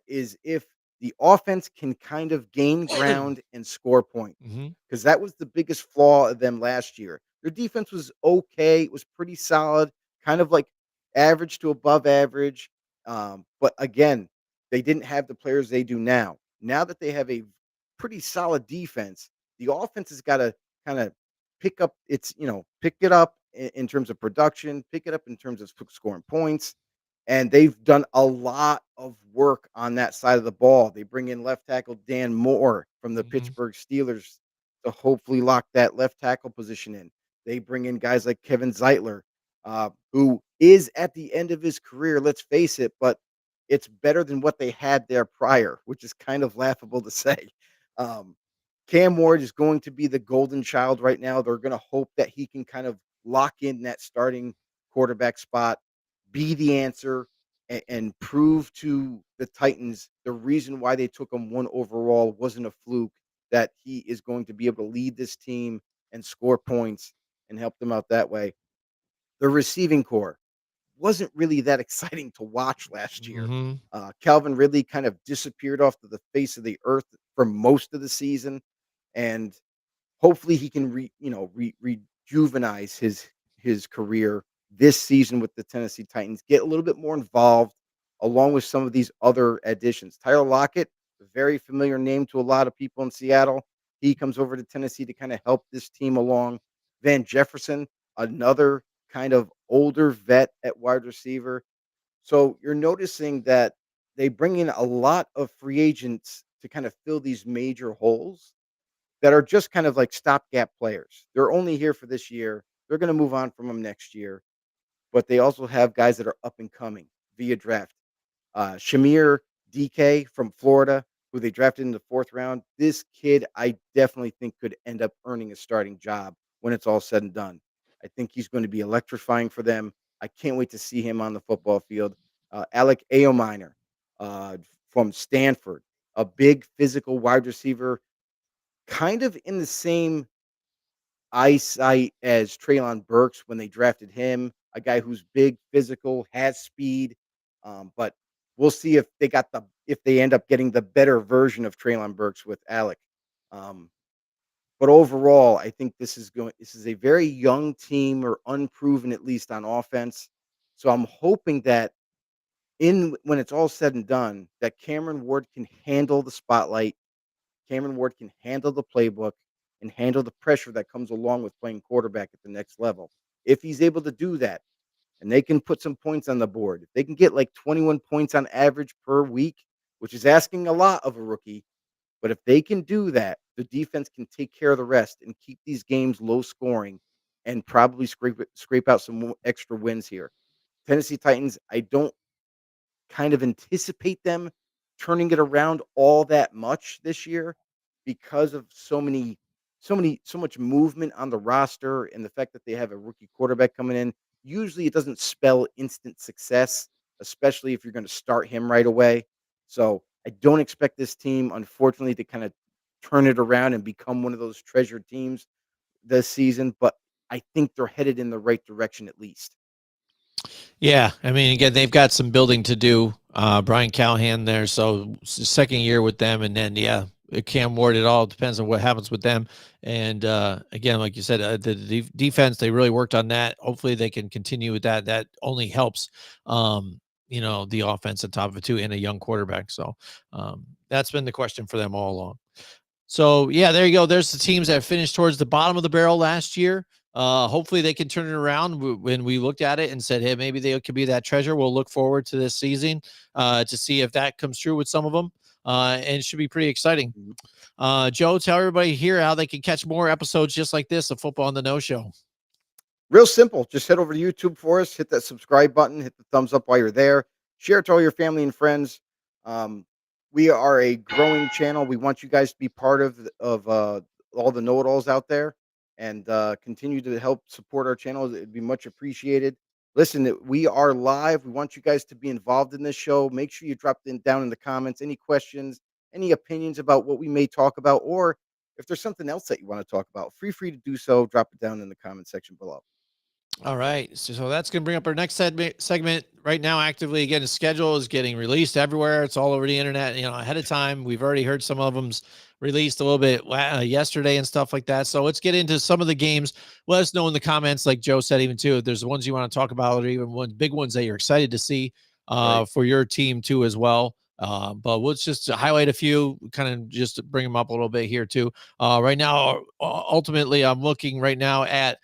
Is if the offense can kind of gain ground and score points, Mhm. because that was the biggest flaw of them last year. Their defense was okay, it was pretty solid, kind of like average to above average. But again, they didn't have the players they do now. Now that they have a pretty solid defense, the offense has got to kind of pick it up in terms of production, pick it up in terms of scoring points, and they've done a lot of work on that side of the ball. They bring in left tackle Dan Moore from the Mhm. Pittsburgh Steelers to hopefully lock that left tackle position in. They bring in guys like Kevin Zeitler, who is at the end of his career, let's face it, but it's better than what they had there prior, which is kind of laughable to say. Um, Cam Ward is going to be the golden child right now. They're going to hope that he can kind of lock in that starting quarterback spot, be the answer, and prove to the Titans the reason why they took him one overall wasn't a fluke, that he is going to be able to lead this team and score points and help them out that way. The receiving core wasn't really that exciting to watch last year. Mhm. Calvin Ridley kind of disappeared off to the face of the earth for most of the season, and hopefully he can rejuvenize his career this season with the Tennessee Titans, get a little bit more involved along with some of these other additions. Tyler Lockett, a very familiar name to a lot of people in Seattle. He comes over to Tennessee to kind of help this team along. Van Jefferson, another kind of older vet at wide receiver. So you're noticing that they bring in a lot of free agents to kind of fill these major holes that are just kind of like stopgap players. They're only here for this year. They're going to move on from them next year, but they also have guys that are up and coming via draft. Shamir DK from Florida, who they drafted in the fourth round. This kid, I definitely think could end up earning a starting job when it's all said and done. I think he's going to be electrifying for them. I can't wait to see him on the football field. Alec Aominer from Stanford, a big physical wide receiver, kind of in the same eyesight as Treylon Burks when they drafted him, a guy who's big, physical, has speed. But we'll see if they end up getting the better version of Treylon Burks with Alec. Um, but overall, I think this is a very young team or unproven at least on offense. So I'm hoping that in when it's all said and done, that Cameron Ward can handle the spotlight. Cameron Ward can handle the playbook and handle the pressure that comes along with playing quarterback at the next level. If he's able to do that and they can put some points on the board, if they can get like 21 points on average per week, which is asking a lot of a rookie, but if they can do that, the defense can take care of the rest and keep these games low scoring and probably scrape out some extra wins here. Tennessee Titans, I don't kind of anticipate them turning it around all that much this year because of so much movement on the roster and the fact that they have a rookie quarterback coming in. Usually it doesn't spell instant success, especially if you're going to start him right away. So I don't expect this team, unfortunately, to kind of turn it around and become one of those treasured teams this season, but I think they're headed in the right direction at least. Yeah, I mean, again, they've got some building to do. Brian Callahan there, so second year with them, and then yeah, Cam Ward. It all depends on what happens with them. And again, like you said, the defense, they really worked on that. Hopefully they can continue with that. That only helps, the offense on top of it too, and a young quarterback. So that's been the question for them all along. So yeah, there you go. There's the teams that finished towards the bottom of the barrel last year. Hopefully they can turn it around. When we looked at it and said, hey, maybe they could be that treasure. We'll look forward to this season to see if that comes true with some of them. And it should be pretty exciting. Mhm. Joe, tell everybody here how they can catch more episodes just like this of Football on the No Show. Real simple. Just head over to YouTube for us, hit that subscribe button, hit the thumbs up while you're there, share it to all your family and friends. Um, we are a growing channel. We want you guys to be part of all the know-it-alls out there, and continue to help support our channel. It'd be much appreciated. Listen, we are live. We want you guys to be involved in this show. Make sure you drop down in the comments any questions, any opinions about what we may talk about, or if there's something else that you want to talk about, free to do so. Drop it down in the comment section below. All right. So that's going to bring up our next segment right now. Actively, again, the schedule is getting released everywhere. It's all over the internet, ahead of time. We've already heard some of them's released a little bit yesterday and stuff like that. So let's get into some of the games. Let us know in the comments, like Joe said, even too, if there's the ones you want to talk about, or even big ones that you're excited to see Right. for your team too, as well. But let's just highlight a few, kind of just bring them up a little bit here too. Right now, ultimately, I'm looking right now at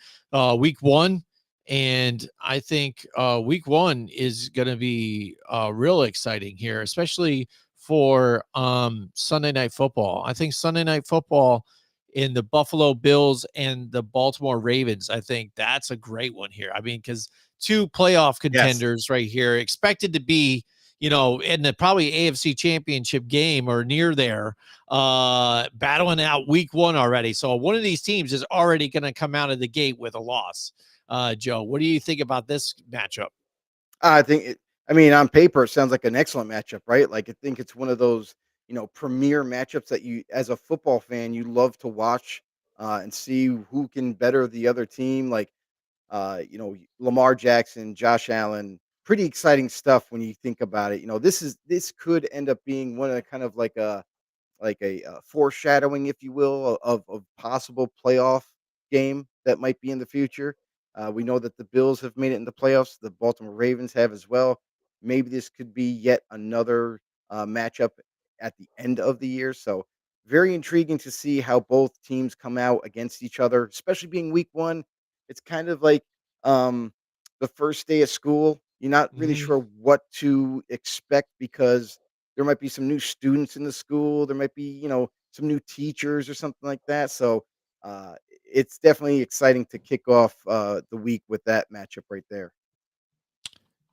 week 1. And I think week 1 is going to be real exciting here, especially for Sunday Night Football. I think Sunday Night Football in the Buffalo Bills and the Baltimore Ravens, I think that's a great one here. I mean, because 2 playoff Yes. contenders right here, expected to be, in the probably AFC Championship game or near there, battling out week 1 already. So one of these teams is already going to come out of the gate with a loss. Joe, what do you think about this matchup? I think I mean, on paper, it sounds like an excellent matchup, right? Like, I think it's one of those, premier matchups that you, as a football fan, you love to watch and see who can better the other team. Like, Lamar Jackson, Josh Allen, pretty exciting stuff when you think about it. This could end up being one of the kind of like a foreshadowing, if you will, of possible playoff game that might be in the future. We know that the Bills have made it in the playoffs. The Baltimore Ravens have as well. Maybe this could be yet another matchup at the end of the year. So very intriguing to see how both teams come out against each other, especially being week 1. It's kind of like um, the first day of school. You're not really Mhm. sure what to expect because there might be some new students in the school. There might be, some new teachers or something like that. So it's definitely exciting to kick off the week with that matchup right there.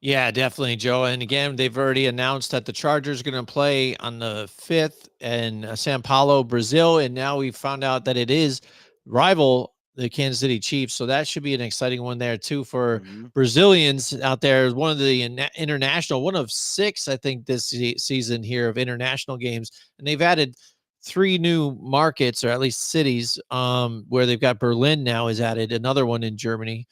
Yeah, definitely, Joe. And again, they've already announced that the Chargers are going to play on the 5th in Sao Paulo, Brazil. And now we found out that it is rival the Kansas City Chiefs. So that should be an exciting one there, too, for Hmm. Brazilians out there. One of the international, one of 6, I think, this season here of international games. And they've added 3 new markets, or at least cities, where they've got Berlin now is added, another one in Germany.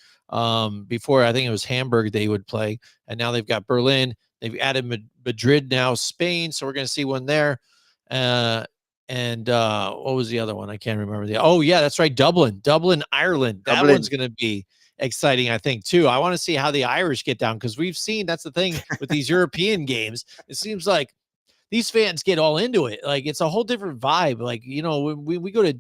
Before, I think it was Hamburg they would play, and now they've got Berlin. They've added Madrid now, Spain. So we're going to see one there. Uh, and what was the other one? I can't remember. Oh, yeah, that's right. Dublin, Ireland. That one's Dublin. going to be exciting, I think, too. I want to see how the Irish get down, because we've seen that's the thing with these European games. It seems like these fans get all into it. Like, it's a whole different vibe. Like, when we go to,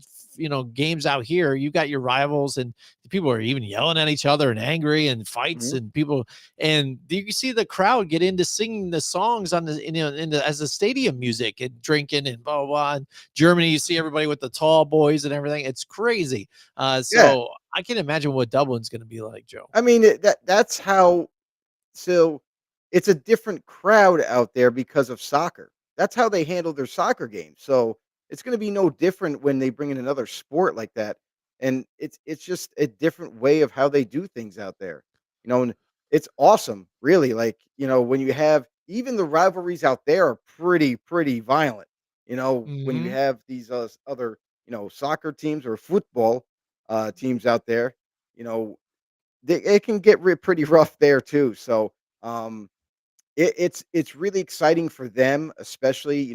games out here, you got your rivals, and people are even yelling at each other and angry, and fights, Mhm. and people, and you can see the crowd get into singing the songs on the, as the stadium music, and drinking and blah, blah, blah. In Germany, you see everybody with the tall boys and everything. It's crazy. Yeah. So I can imagine what Dublin's going to be like, Joe. I mean, that's how. So it's a different crowd out there because of soccer. That's how they handle their soccer games. So it's going to be no different when they bring in another sport like that. And it's just a different way of how they do things out there. And it's awesome, really. Like, when you have even the rivalries out there are pretty violent. When you Hmm. have these other, soccer teams or football teams out there, you know, it can get pretty rough there too. So um, it's really exciting for them, especially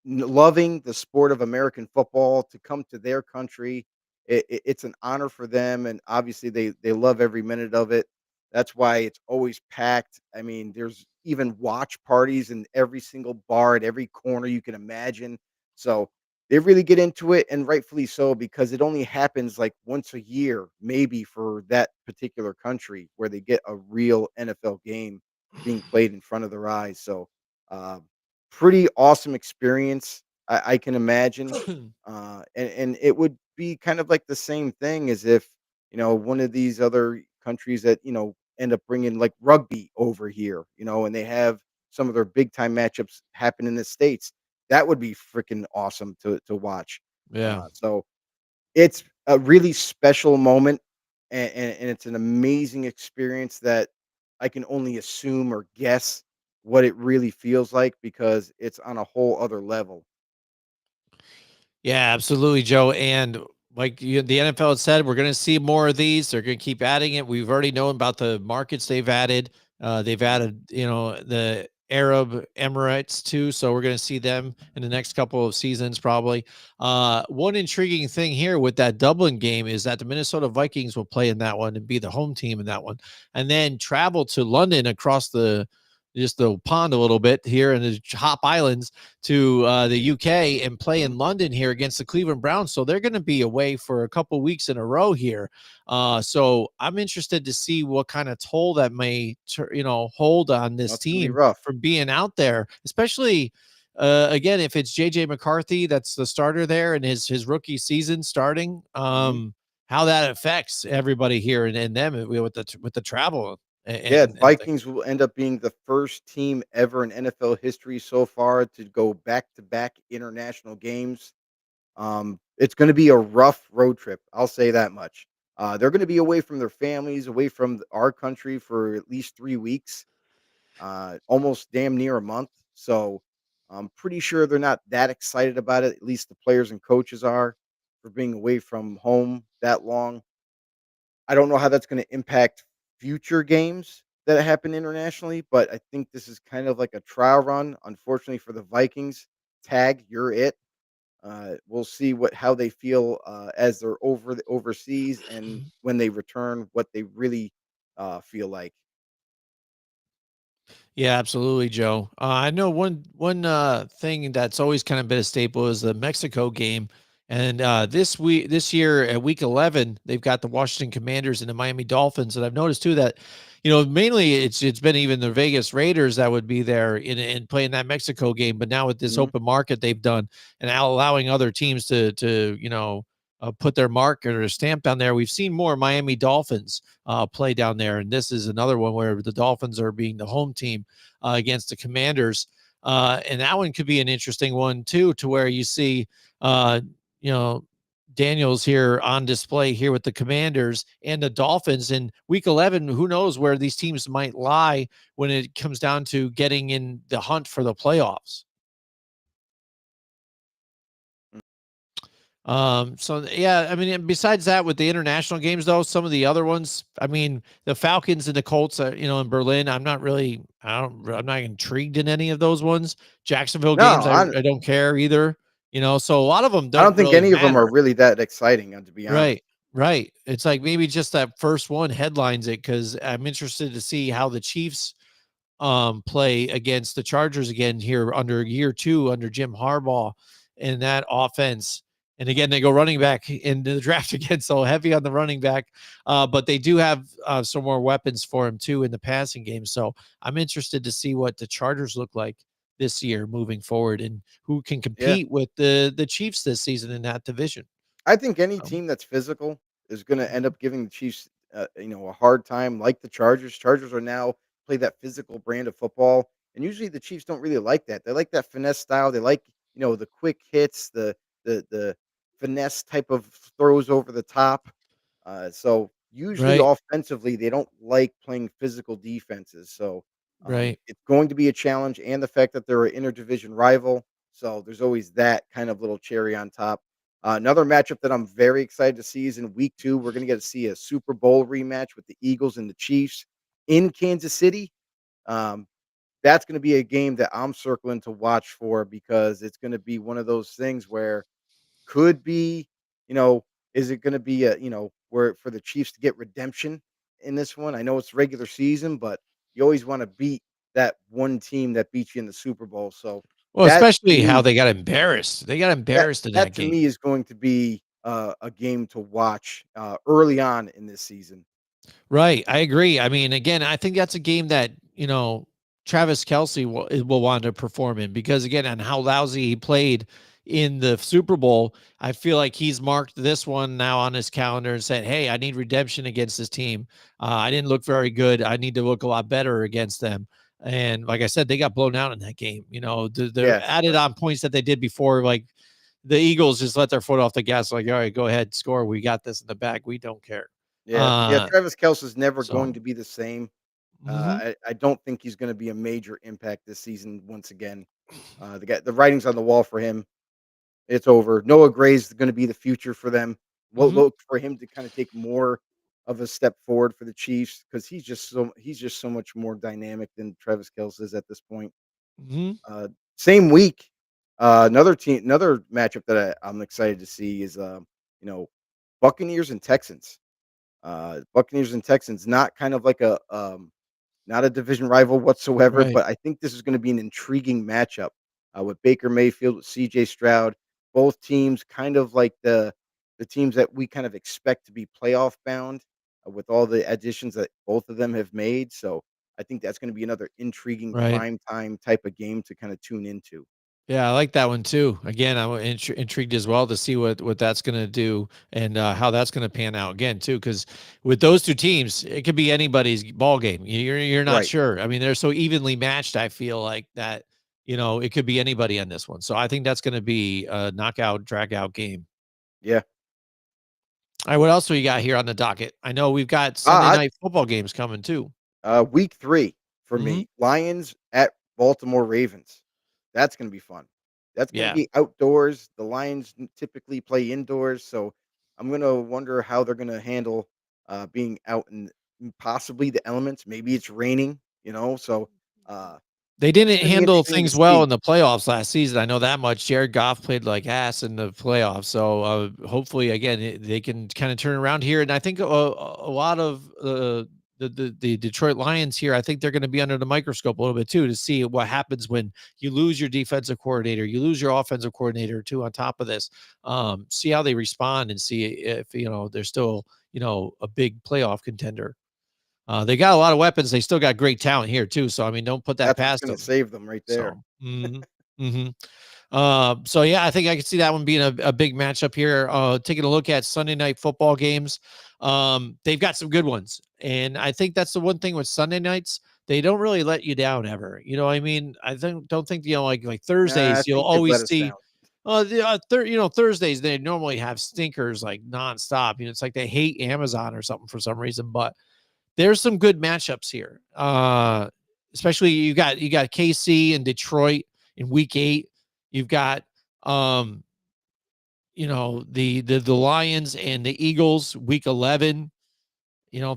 loving the sport of American football to come to their country. It's an honor for them, and obviously they love every minute of it. That's why it's always packed. I mean, there's even watch parties in every single bar at every corner you can imagine. So they really get into it, and rightfully so, because it only happens like once a year, maybe for that particular country, where they get a real NFL game being played in front of their eyes. So, uh, pretty awesome experience, I can imagine. And it would be kind of like the same thing as if, one of these other countries that, end up bringing like rugby over here, and they have some of their big time matchups happen in the States. That would be freaking awesome to watch. Yeah. So it's a really special moment, and it's an amazing experience that I can only assume or guess what it really feels like because it's on a whole other level. Yeah, absolutely, Joe. And like the NFL had said, we're going to see more of these. They're going to keep adding it. We've already known about the markets they've added. They've added, the Arab Emirates too. So we're going to see them in the next couple of seasons, probably. One intriguing thing here with that Dublin game is that the Minnesota Vikings will play in that one and be the home team in that one, and then travel to London across the pond a little bit here in the Hop Islands to the UK and play in London here against the Cleveland Browns. So they're going to be away for a couple weeks in a row here. So I'm interested to see what kind of toll that may, hold on this That's gonna be team rough. for being out there, especially. Again, if it's JJ McCarthy, that's the starter there, and his rookie season starting, Mhm. how that affects everybody here and them with the travel and, Yeah, and, and things. Vikings will end up being the first team ever in NFL history so far to go back-to-back international games. It's gonna be a rough road trip, I'll say that much. They're gonna be away from their families, away from our country for at least 3 weeks, almost damn near a month. So, I'm pretty sure they're not that excited about it, at least the players and coaches are, for being away from home that long. I don't know how that's gonna impact future games that happen internationally, but I think this is kind of like a trial run, unfortunately for the Vikings. Tag, you're it. We'll see how they feel, as they're overseas, and when they return, what they really, feel like. Yeah, absolutely, Joe. I know one thing that's always kind of been a staple is the Mexico game, and this year at Week 11, they've got the Washington Commanders and the Miami Dolphins, and I've noticed too that, mainly it's been even the Vegas Raiders that would be there in playing that Mexico game, but now with this Mhm. open market they've done and now allowing other teams to put their mark or their stamp down there, we've seen more Miami Dolphins play down there. And this is another one where the Dolphins are being the home team against the Commanders. And that one could be an interesting one too, to where you see, uh, you know, Daniels here on display here with the Commanders and the Dolphins in Week 11. Who knows where these teams might lie when it comes down to getting in the hunt for the playoffs. So yeah, I mean, and besides that, with the international games though, some of the other ones, I mean, the Falcons and the Colts, in Berlin, I'm not intrigued in any of those ones. Jacksonville No, games, I don't care either. So a lot of them I don't don't think really any of them are matter. really that exciting, to be honest. Right, right. It's like maybe just that first one headlines it because I'm interested to see how the Chiefs play against the Chargers again here under year 2 under Jim Harbaugh in that offense. And again, they go running back in the draft again, so heavy on the running back. But they do have some more weapons for him too in the passing game. So I'm interested to see what the Chargers look like this year moving forward and who can Yeah. compete with the Chiefs this season in that division. I think any Um, team that's physical is gonna end mhm. up giving the Chiefs, a hard time, like the Chargers. Chargers are now play that physical brand of football, and usually the Chiefs don't really like that. They like that finesse style. They like, the quick hits, the finesse type of throws over the top. So usually Right, offensively, they don't like playing physical defenses. So right. it's going to be a challenge, and the fact that they're an interdivision rival. So there's always that kind of little cherry on top. Another matchup that I'm very excited to see is in week 2. We're going to get to see a Super Bowl rematch with the Eagles and the Chiefs in Kansas City. Um, that's going to be a game that I'm circling to watch for because it's going to be one of those things where could be, you know, is it going to be a, where for the Chiefs to get redemption in this one? I know it's regular season, but you always want to beat that one team that beat you in the Super Bowl. So Well, that to especially how me, they got embarrassed. They got that embarrassed in that that to game. me is going to be a game to watch early on in this season. Right, I agree. I mean, again, I think that's a game that, Travis Kelce will want to perform in because, again, on how lousy he played in the Super Bowl, I feel like he's marked this one now on his calendar and said, "Hey, I need redemption against this team. I didn't look very good. I need to look a lot better against them." And like I said, they got blown out in that game. The Yeah, added on points that they did before, like the Eagles just let their foot off the gas, like, "All right, go ahead, score. We got this in the bag. We don't care." yeah. Uh, Travis Kelce's never going so to be the same. mhm, I don't think he's going to be a major impact this season. Once again, the writing's on the wall for him. It's over. Noah Gray's going to be the future for them. We'll mhm, look for him to kind of take more of a step forward for the Chiefs because he's just so much more dynamic than Travis Kelce is at this point. mhm. Uh, Same week, another matchup that I'm excited to see is you know Buccaneers and Texans. Buccaneers and Texans, not kind of like not a division rival whatsoever, Right, but I think this is going to be an intriguing matchup with Baker Mayfield, with CJ Stroud. Both teams kind of like the teams that we kind of expect to be playoff bound with all the additions that both of them have made. So I think that's going to be another intriguing right. prime time type of game to kind of tune into. Yeah, I like that one too. Again, I'm intrigued as well to see what that's going to do and how that's going to pan out again too. Because with those two teams, it could be anybody's ball game. You're not Right. sure. I mean, they're so evenly matched. I feel like that. It could be anybody on this one. So I think that's going to be a knockout, drag out game. Yeah. All right, what else do we got here on the docket? I know we've got Sunday Uh, night football games coming too. Week 3 for Hmm. me, Lions at Baltimore Ravens. That's gonna be fun. That's gonna Yeah. be outdoors. The Lions typically play indoors, so I'm gonna wonder how they're gonna handle, being out in possibly the elements. Maybe it's raining, so, uh, They it's didn't gonna be handle interesting to things well see. in the playoffs last season. I know that much. Jared Goff played like ass in the playoffs. So hopefully, again, they can kind of turn around here. And I think a lot of the Detroit Lions here, I think they're going to be under the microscope a little bit too to see what happens when you lose your defensive coordinator, you lose your offensive coordinator too. On top of this, see how they respond and see if they're still a big playoff contender. They got a lot of weapons. They still got great talent here too. So I mean, don't put that That's what's past gonna them. save them right there. So, so yeah, I think I could see that one being a big matchup here. Taking a look at Sunday night football games, they've got some good ones, and I think that's the one thing with Sunday nights. They don't really let you down ever. You know, what I mean, I don't think like Nah, I Thursdays you'll think they've let always us see. down. Thursdays they normally have stinkers like nonstop. It's like they hate Amazon or something for some reason, but there's some good matchups here. Especially you got KC and Detroit in week 8. You've got um, the Lions and the Eagles week 11.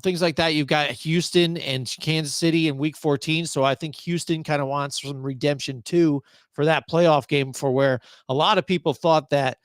Things like that. You've got Houston and Kansas City in week 14. So I think Houston kind of wants some redemption too for that playoff game for where a lot of people thought that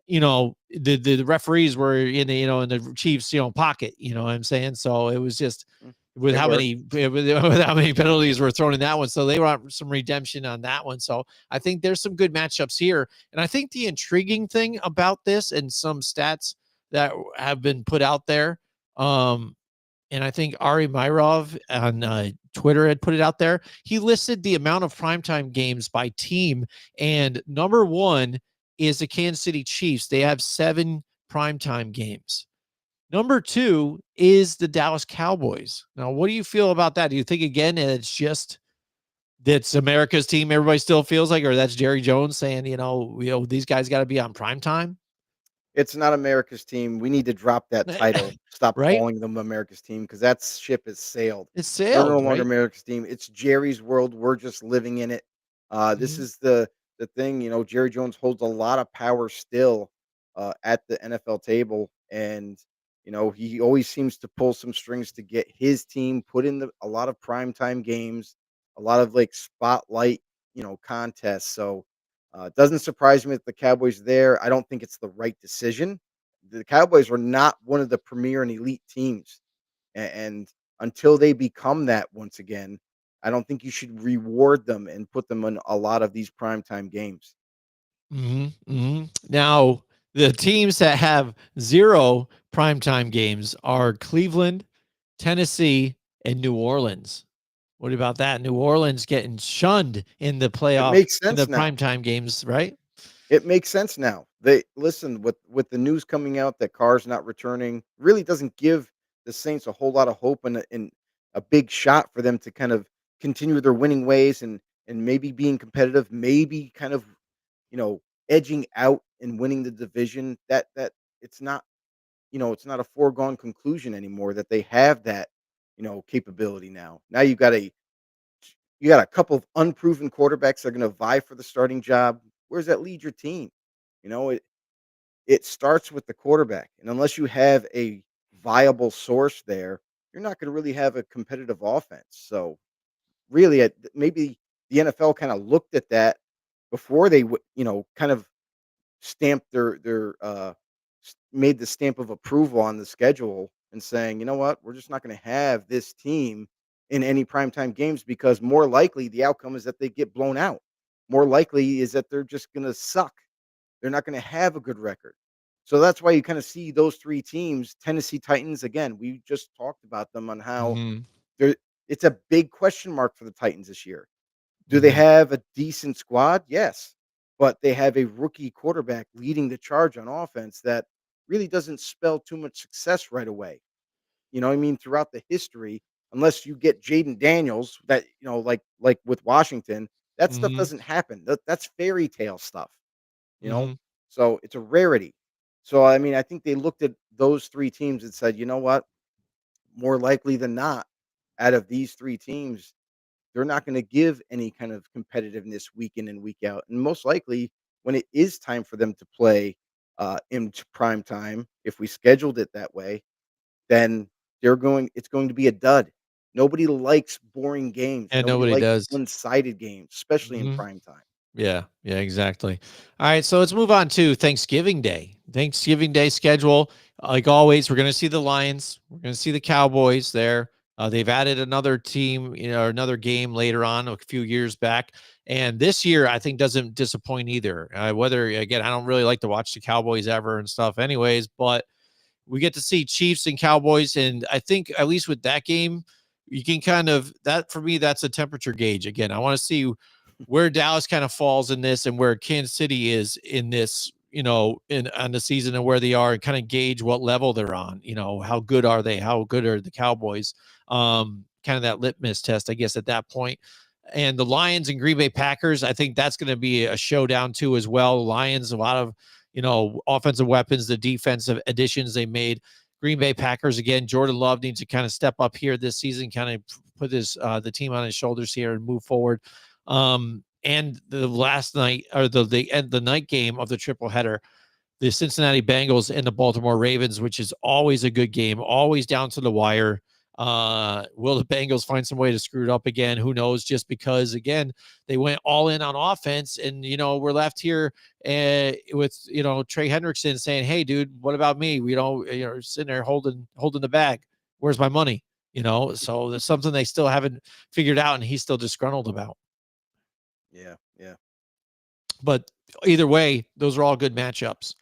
the referees were in the Chiefs, pocket, you know what I'm saying? So it was just Mm, with they how were. many with how many penalties were thrown in that one. So they want some redemption on that one. So I think there's some good matchups here. And I think the intriguing thing about this and some stats that have been put out there, and I think Ari Myrov on Twitter had put it out there. He listed the amount of primetime games by team, and number one is the Kansas City Chiefs. They have 7 primetime games. Number 2 is the Dallas Cowboys. Now, what do you feel about that? Do you think again it's just that's America's team? Everybody still feels like, or that's Jerry Jones saying, these guys got to be on primetime, It's not America's team. We need to drop that title. Stop right? calling them America's team because that ship has sailed. It's They're no sailed, longer right? America's team. It's Jerry's world. We're just living in it. This Mhm. is the thing. Jerry Jones holds a lot of power still at the NFL table, and he always seems to pull some strings to get his team put in a lot of primetime games. a lot of like spotlight, contests. So it doesn't surprise me that the Cowboys there. I don't think it's the right decision. The Cowboys are not one of the premier and elite teams, and until they become that once again, I don't think you should reward them and put them in a lot of these primetime games. Now, the teams that have 0 primetime games are Cleveland, Tennessee, and New Orleans. What about that? New Orleans getting shunned in the It playoff makes in the sense now. primetime games, right? It makes sense now. They listen with the news coming out that Carr's not returning, really doesn't give the Saints a whole lot of hope and a big shot for them to kind of continue their winning ways and maybe being competitive, maybe kind of, you know, edging out and winning the division. That it's not, it's not a foregone conclusion anymore that they have that, capability now. Now you got a couple of unproven quarterbacks that are going to vie for the starting job. Where does that lead your team? It starts with the quarterback, and unless you have a viable source there, you're not going to really have a competitive offense. So, really, maybe the NFL kind of looked at that before they, kind of stamped made the stamp of approval on the schedule and saying, you know what, we're just not going to have this team in any primetime games because more likely the outcome is that they get blown out. More likely is that they're just going to suck. They're not going to have a good record. So that's why you kind of see those three teams, Tennessee Titans. Again, we just talked about them on how Mhm, there it's a big question mark for the Titans this year. Do they mhm, have a decent squad? Yes. But they have a rookie quarterback leading the charge on offense that really doesn't spell too much success right away. I mean, throughout the history, unless you get Jaden Daniels, that like with Washington, that stuff mhm, doesn't happen. That's fairy tale stuff, you know. mhm. So it's a rarity. So I mean, I think they looked at those three teams and said, you know what, more likely than not, out of these three teams, they're not going to give any kind of competitiveness week in and week out. And most likely, when it is time for them to play in prime time, if we scheduled it that way, then it's going to be a dud. Nobody likes boring games. And Nobody nobody likes does. one-sided games, especially in Mhm. prime time. Yeah, yeah, exactly. All right, so let's move on to Thanksgiving Day. Thanksgiving Day schedule, like always, we're going to see the Lions. We're going to see the Cowboys there. They've added another team, another game later on a few years back. And this year, I think doesn't disappoint either. Whether again, I don't really like to watch the Cowboys ever and stuff, anyways, but we get to see Chiefs and Cowboys, and I think at least with that game, you can kind of that for me, that's a temperature gauge. Again, I want to see where Dallas kind of falls in this and where Kansas City is in this, in on the season and where they are, and kind of gauge what level they're on. How good are they? How good are the Cowboys? Kind of that litmus test, I guess, at that point. And the Lions and Green Bay Packers, I think that's going to be a showdown too, as well. Lions, a lot of offensive weapons, the defensive additions they made. Green Bay Packers again. Jordan Love needs to kind of step up here this season, kind of put the team on his shoulders here and move forward. And the last night or the night game of the triple header, the Cincinnati Bengals and the Baltimore Ravens, which is always a good game, always down to the wire. Will the Bengals find some way to screw it up again? Who knows? Just because again, they went all in on offense, and we're left here with Trey Hendrickson saying, "Hey, dude, what about me? We don't, sitting there holding the bag. Where's my money?" So there's something they still haven't figured out, and he's still disgruntled about. Yeah, yeah. But either way, those are all good matchups.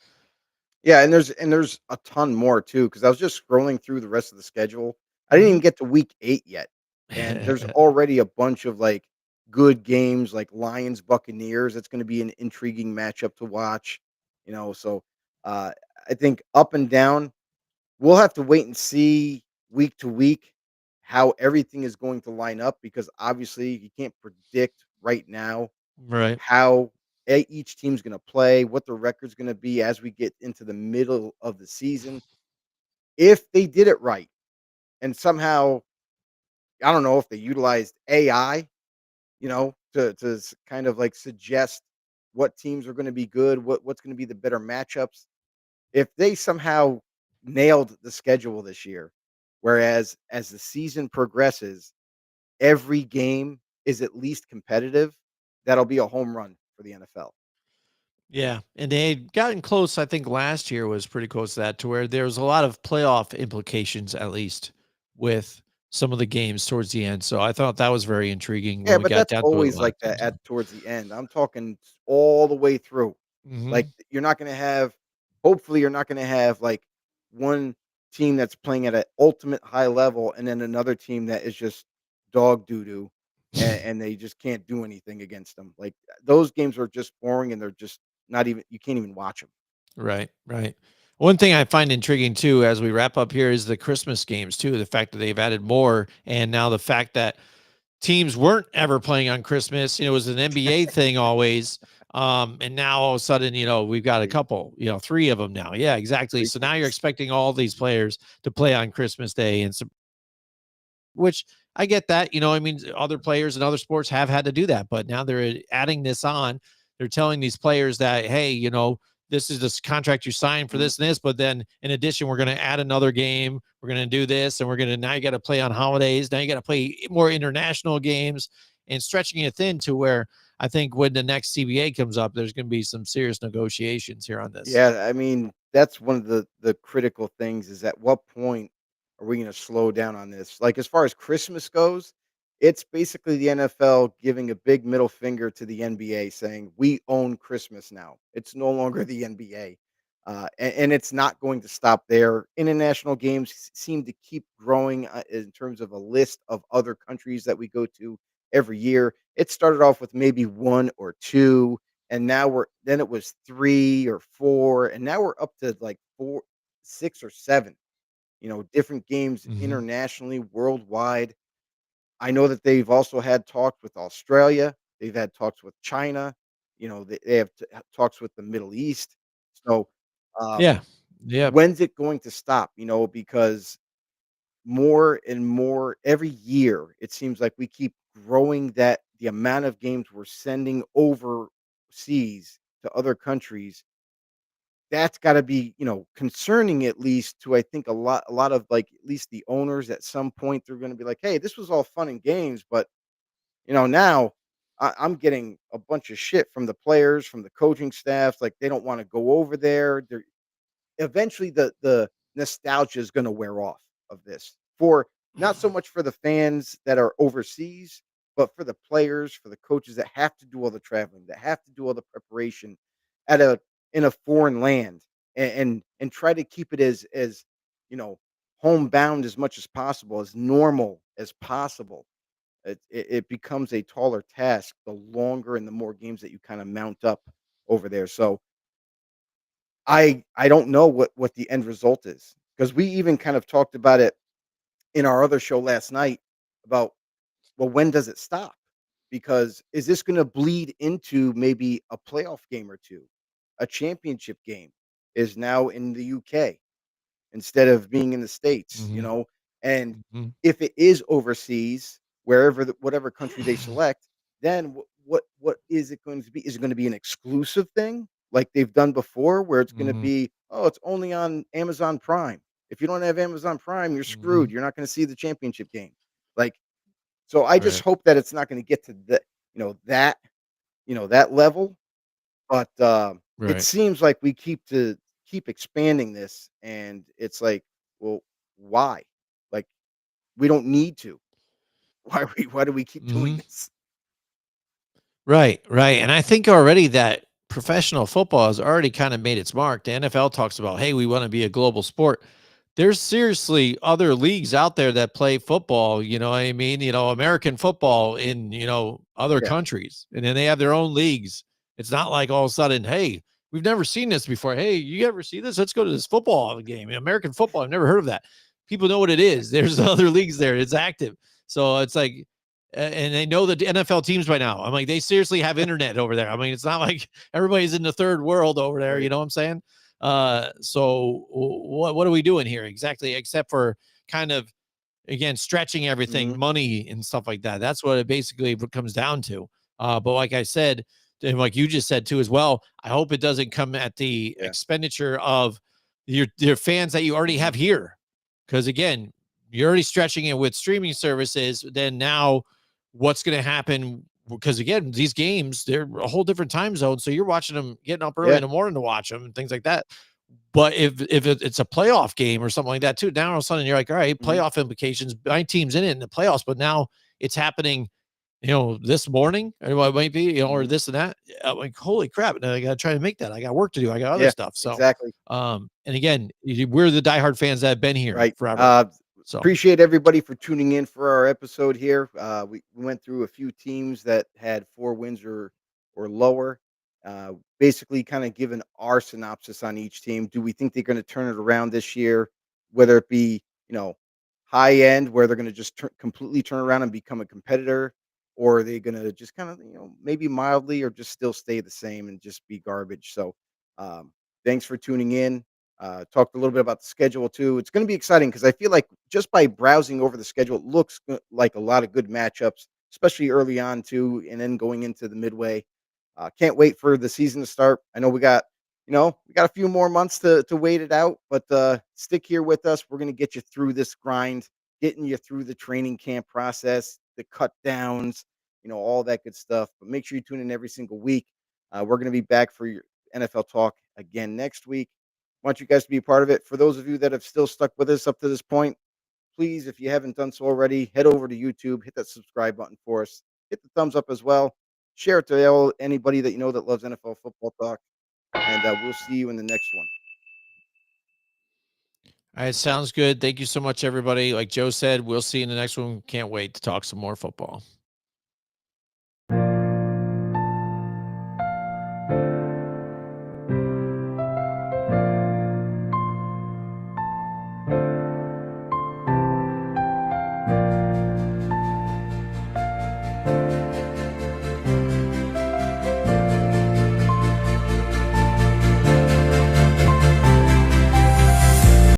Yeah, and there's a ton more too, because I was just scrolling through the rest of the schedule. I didn't Mhm. even get to week 8 yet, and there's already a bunch of, like, good games, like Lions Buccaneers. It's gonna be an intriguing matchup to watch, so, uh, I think up and down, we'll have to wait and see week to week how everything is going to line up because, obviously, you can't predict right now Right. how each team's going to play, what the record's going to be as we get into the middle of the season. If they did it right and somehow, I don't know if they utilized AI, to kind of like suggest what teams are going to be good, what's going to be the better matchups. If they somehow nailed the schedule this year, whereas as the season progresses, every game is at least competitive, that'll be a home run for the NFL. Yeah, and they had gotten close. I think last year was pretty close to that, to where there was a lot of playoff implications, at least with some of the games towards the end. So I thought that was very intriguing when Yeah, we but got that's down to it always last like time. that So, at towards the end. I'm talking all the way through. Like, hmm you're not gonna have hopefully, you're not gonna have, like, one team that's playing at an ultimate high level and then another team that is just dog doo doo, and they just can't do anything against them. Like, those games are just boring, and they're just not even you can't even watch them. right, right. One thing I find intriguing too, as we wrap up here, is the Christmas games too. The fact that they've added more, and now the fact that teams weren't ever playing on Christmas. You know, it was an NBA thing always. And now all of a sudden, we've got a Three couple, three of them now. Yeah, exactly. 3 So now you're teams. expecting all these players to play on Christmas Day, and so, which I get that. I mean, other players in other sports have had to do that, but now they're adding this on. They're telling these players that, hey, this is this contract you signed for Mhm. this and this, but then in addition, we're going to add another game. We're going to do this, and we're going to now you got to play on holidays. Now you got to play more international games, and stretching it thin to where I think when the next CBA comes up, there's going to be some serious negotiations here on this. Yeah, I mean, that's one of the critical things is at what point are we gonna slow down on this? Like, as far as Christmas goes, it's basically the NFL giving a big middle finger to the NBA saying, "We own Christmas now." It's no longer the NBA. And it's not going to stop there. International games seem to keep growing in terms of a list of other countries that we go to every year. It started off with maybe one or two, and now we're then it was 3 or 4, and now we're up to, like, 4, 6 or 7, different games Hmm. internationally, worldwide. I know that they've also had talks with Australia, they've had talks with China, they have talks with the Middle East. So, um, Yeah. Yeah. when's it going to stop? Because more and more every year, it seems like we keep growing that the amount of games we're sending overseas to other countries. That's gotta be, concerning at least to I think a lot of, like, at least the owners at some point, they're gonna be like, "Hey, this was all fun and games, but, now I'm getting a bunch of shit from the players, from the coaching staff, like, they don't wanna go over there." Eventually the nostalgia is gonna wear off of this, for not so much for the fans that are overseas, but for the players, for the coaches that have to do all the traveling, that have to do all the preparation at a in a foreign land, and try to keep it as, you know, homebound as much as possible, as normal as possible. It becomes a taller task the longer and the more games that you kinda mount up over there. So I don't know what the end result is, because we even kind of talked about it in our other show last night about, well, when does it stop? Because is this gonna bleed into maybe a playoff game or 2? A championship game is now in the UK instead of being in the States, Hmm. and Hmm. if it is overseas, whatever country they select, then what is it going to be? Is it gonna be an exclusive thing like they've done before where it's gonna Hmm. be, "Oh, it's only on Amazon Prime." If you don't have Amazon Prime, you're Hmm. screwed. You're not gonna see the championship game. Like, so I just Right. hope that it's not gonna get to that level, but, it Right. seems like we keep expanding this, and it's like, well, why? Like, we don't need to. Why do we keep doing Hmm. this? Right, right. And I think already that professional football has already kind of made its mark. The NFL talks about, hey, we want to be a global sport. There's seriously other leagues out there that play football, you know what I mean? American football in, other Yeah, countries. And then they have their own leagues. It's not like all of a sudden, hey, we've never seen this before. Hey, you ever see this? Let's go to this football game. American football. I've never heard of that. People know what it is. There's other leagues there. It's active. So it's like, and they know the NFL teams by now. I'm like, they seriously have internet over there. I mean, it's not like everybody's in the third world over there. You right. know what I'm saying? So what are we doing here exactly? Except for kind of again stretching everything, Mhm. money and stuff like that. That's what it basically comes down to. But like I said, and like you just said too as well, I hope it doesn't come at the Yeah. expenditure of your fans that you already Mhm. have here. Because again, you're already stretching it with streaming services. Then now what's going to happen, because again, these games, they're a whole different time zone. So you're watching them, getting up early Yeah. in the morning to watch them and things like that. But if it's a playoff game or something like that too, now all of a sudden you're like, all right, Mhm. playoff implications, 9 teams in it in the playoffs, but now it's happening, this morning, or what it might be, or Mhm. this and that. I'm like, holy crap! Now I got to try to make that. I got work to do. I got other Yeah, stuff. So, exactly. and again, we're the diehard fans that have been here Right. forever. So, Appreciate everybody for tuning in for our episode here. We went through a few teams that had 4 wins or lower. Basically, kind of given our synopsis on each team. Do we think they're going to turn it around this year? Whether it be high end, where they're going to just completely turn around and become a competitor, or are they going to just kind of maybe mildly, or just still stay the same and just be garbage? So, um, thanks for tuning in. Talked a little bit about the schedule too. It's going to be exciting because I feel like just by browsing over the schedule, it looks like a lot of good matchups, especially early on too, and then going into the midway. Can't wait for the season to start. I know we got a few more months to wait it out, but stick here with us. We're going to get you through this grind, getting you through the training camp process, the cut downs, all that good stuff. But make sure you tune in every single week. We're going to be back for your NFL talk again next week. Want you guys to be a part of it. For those of you that have still stuck with us up to this point, please, if you haven't done so already, head over to YouTube, hit that subscribe button for us, hit the thumbs up as well, share it to anybody that you know that loves NFL football talk, and we'll see you in the next one. all right, sounds good. Thank you so much, everybody. Like Joe said, we'll see you in the next one. Can't wait to talk some more football.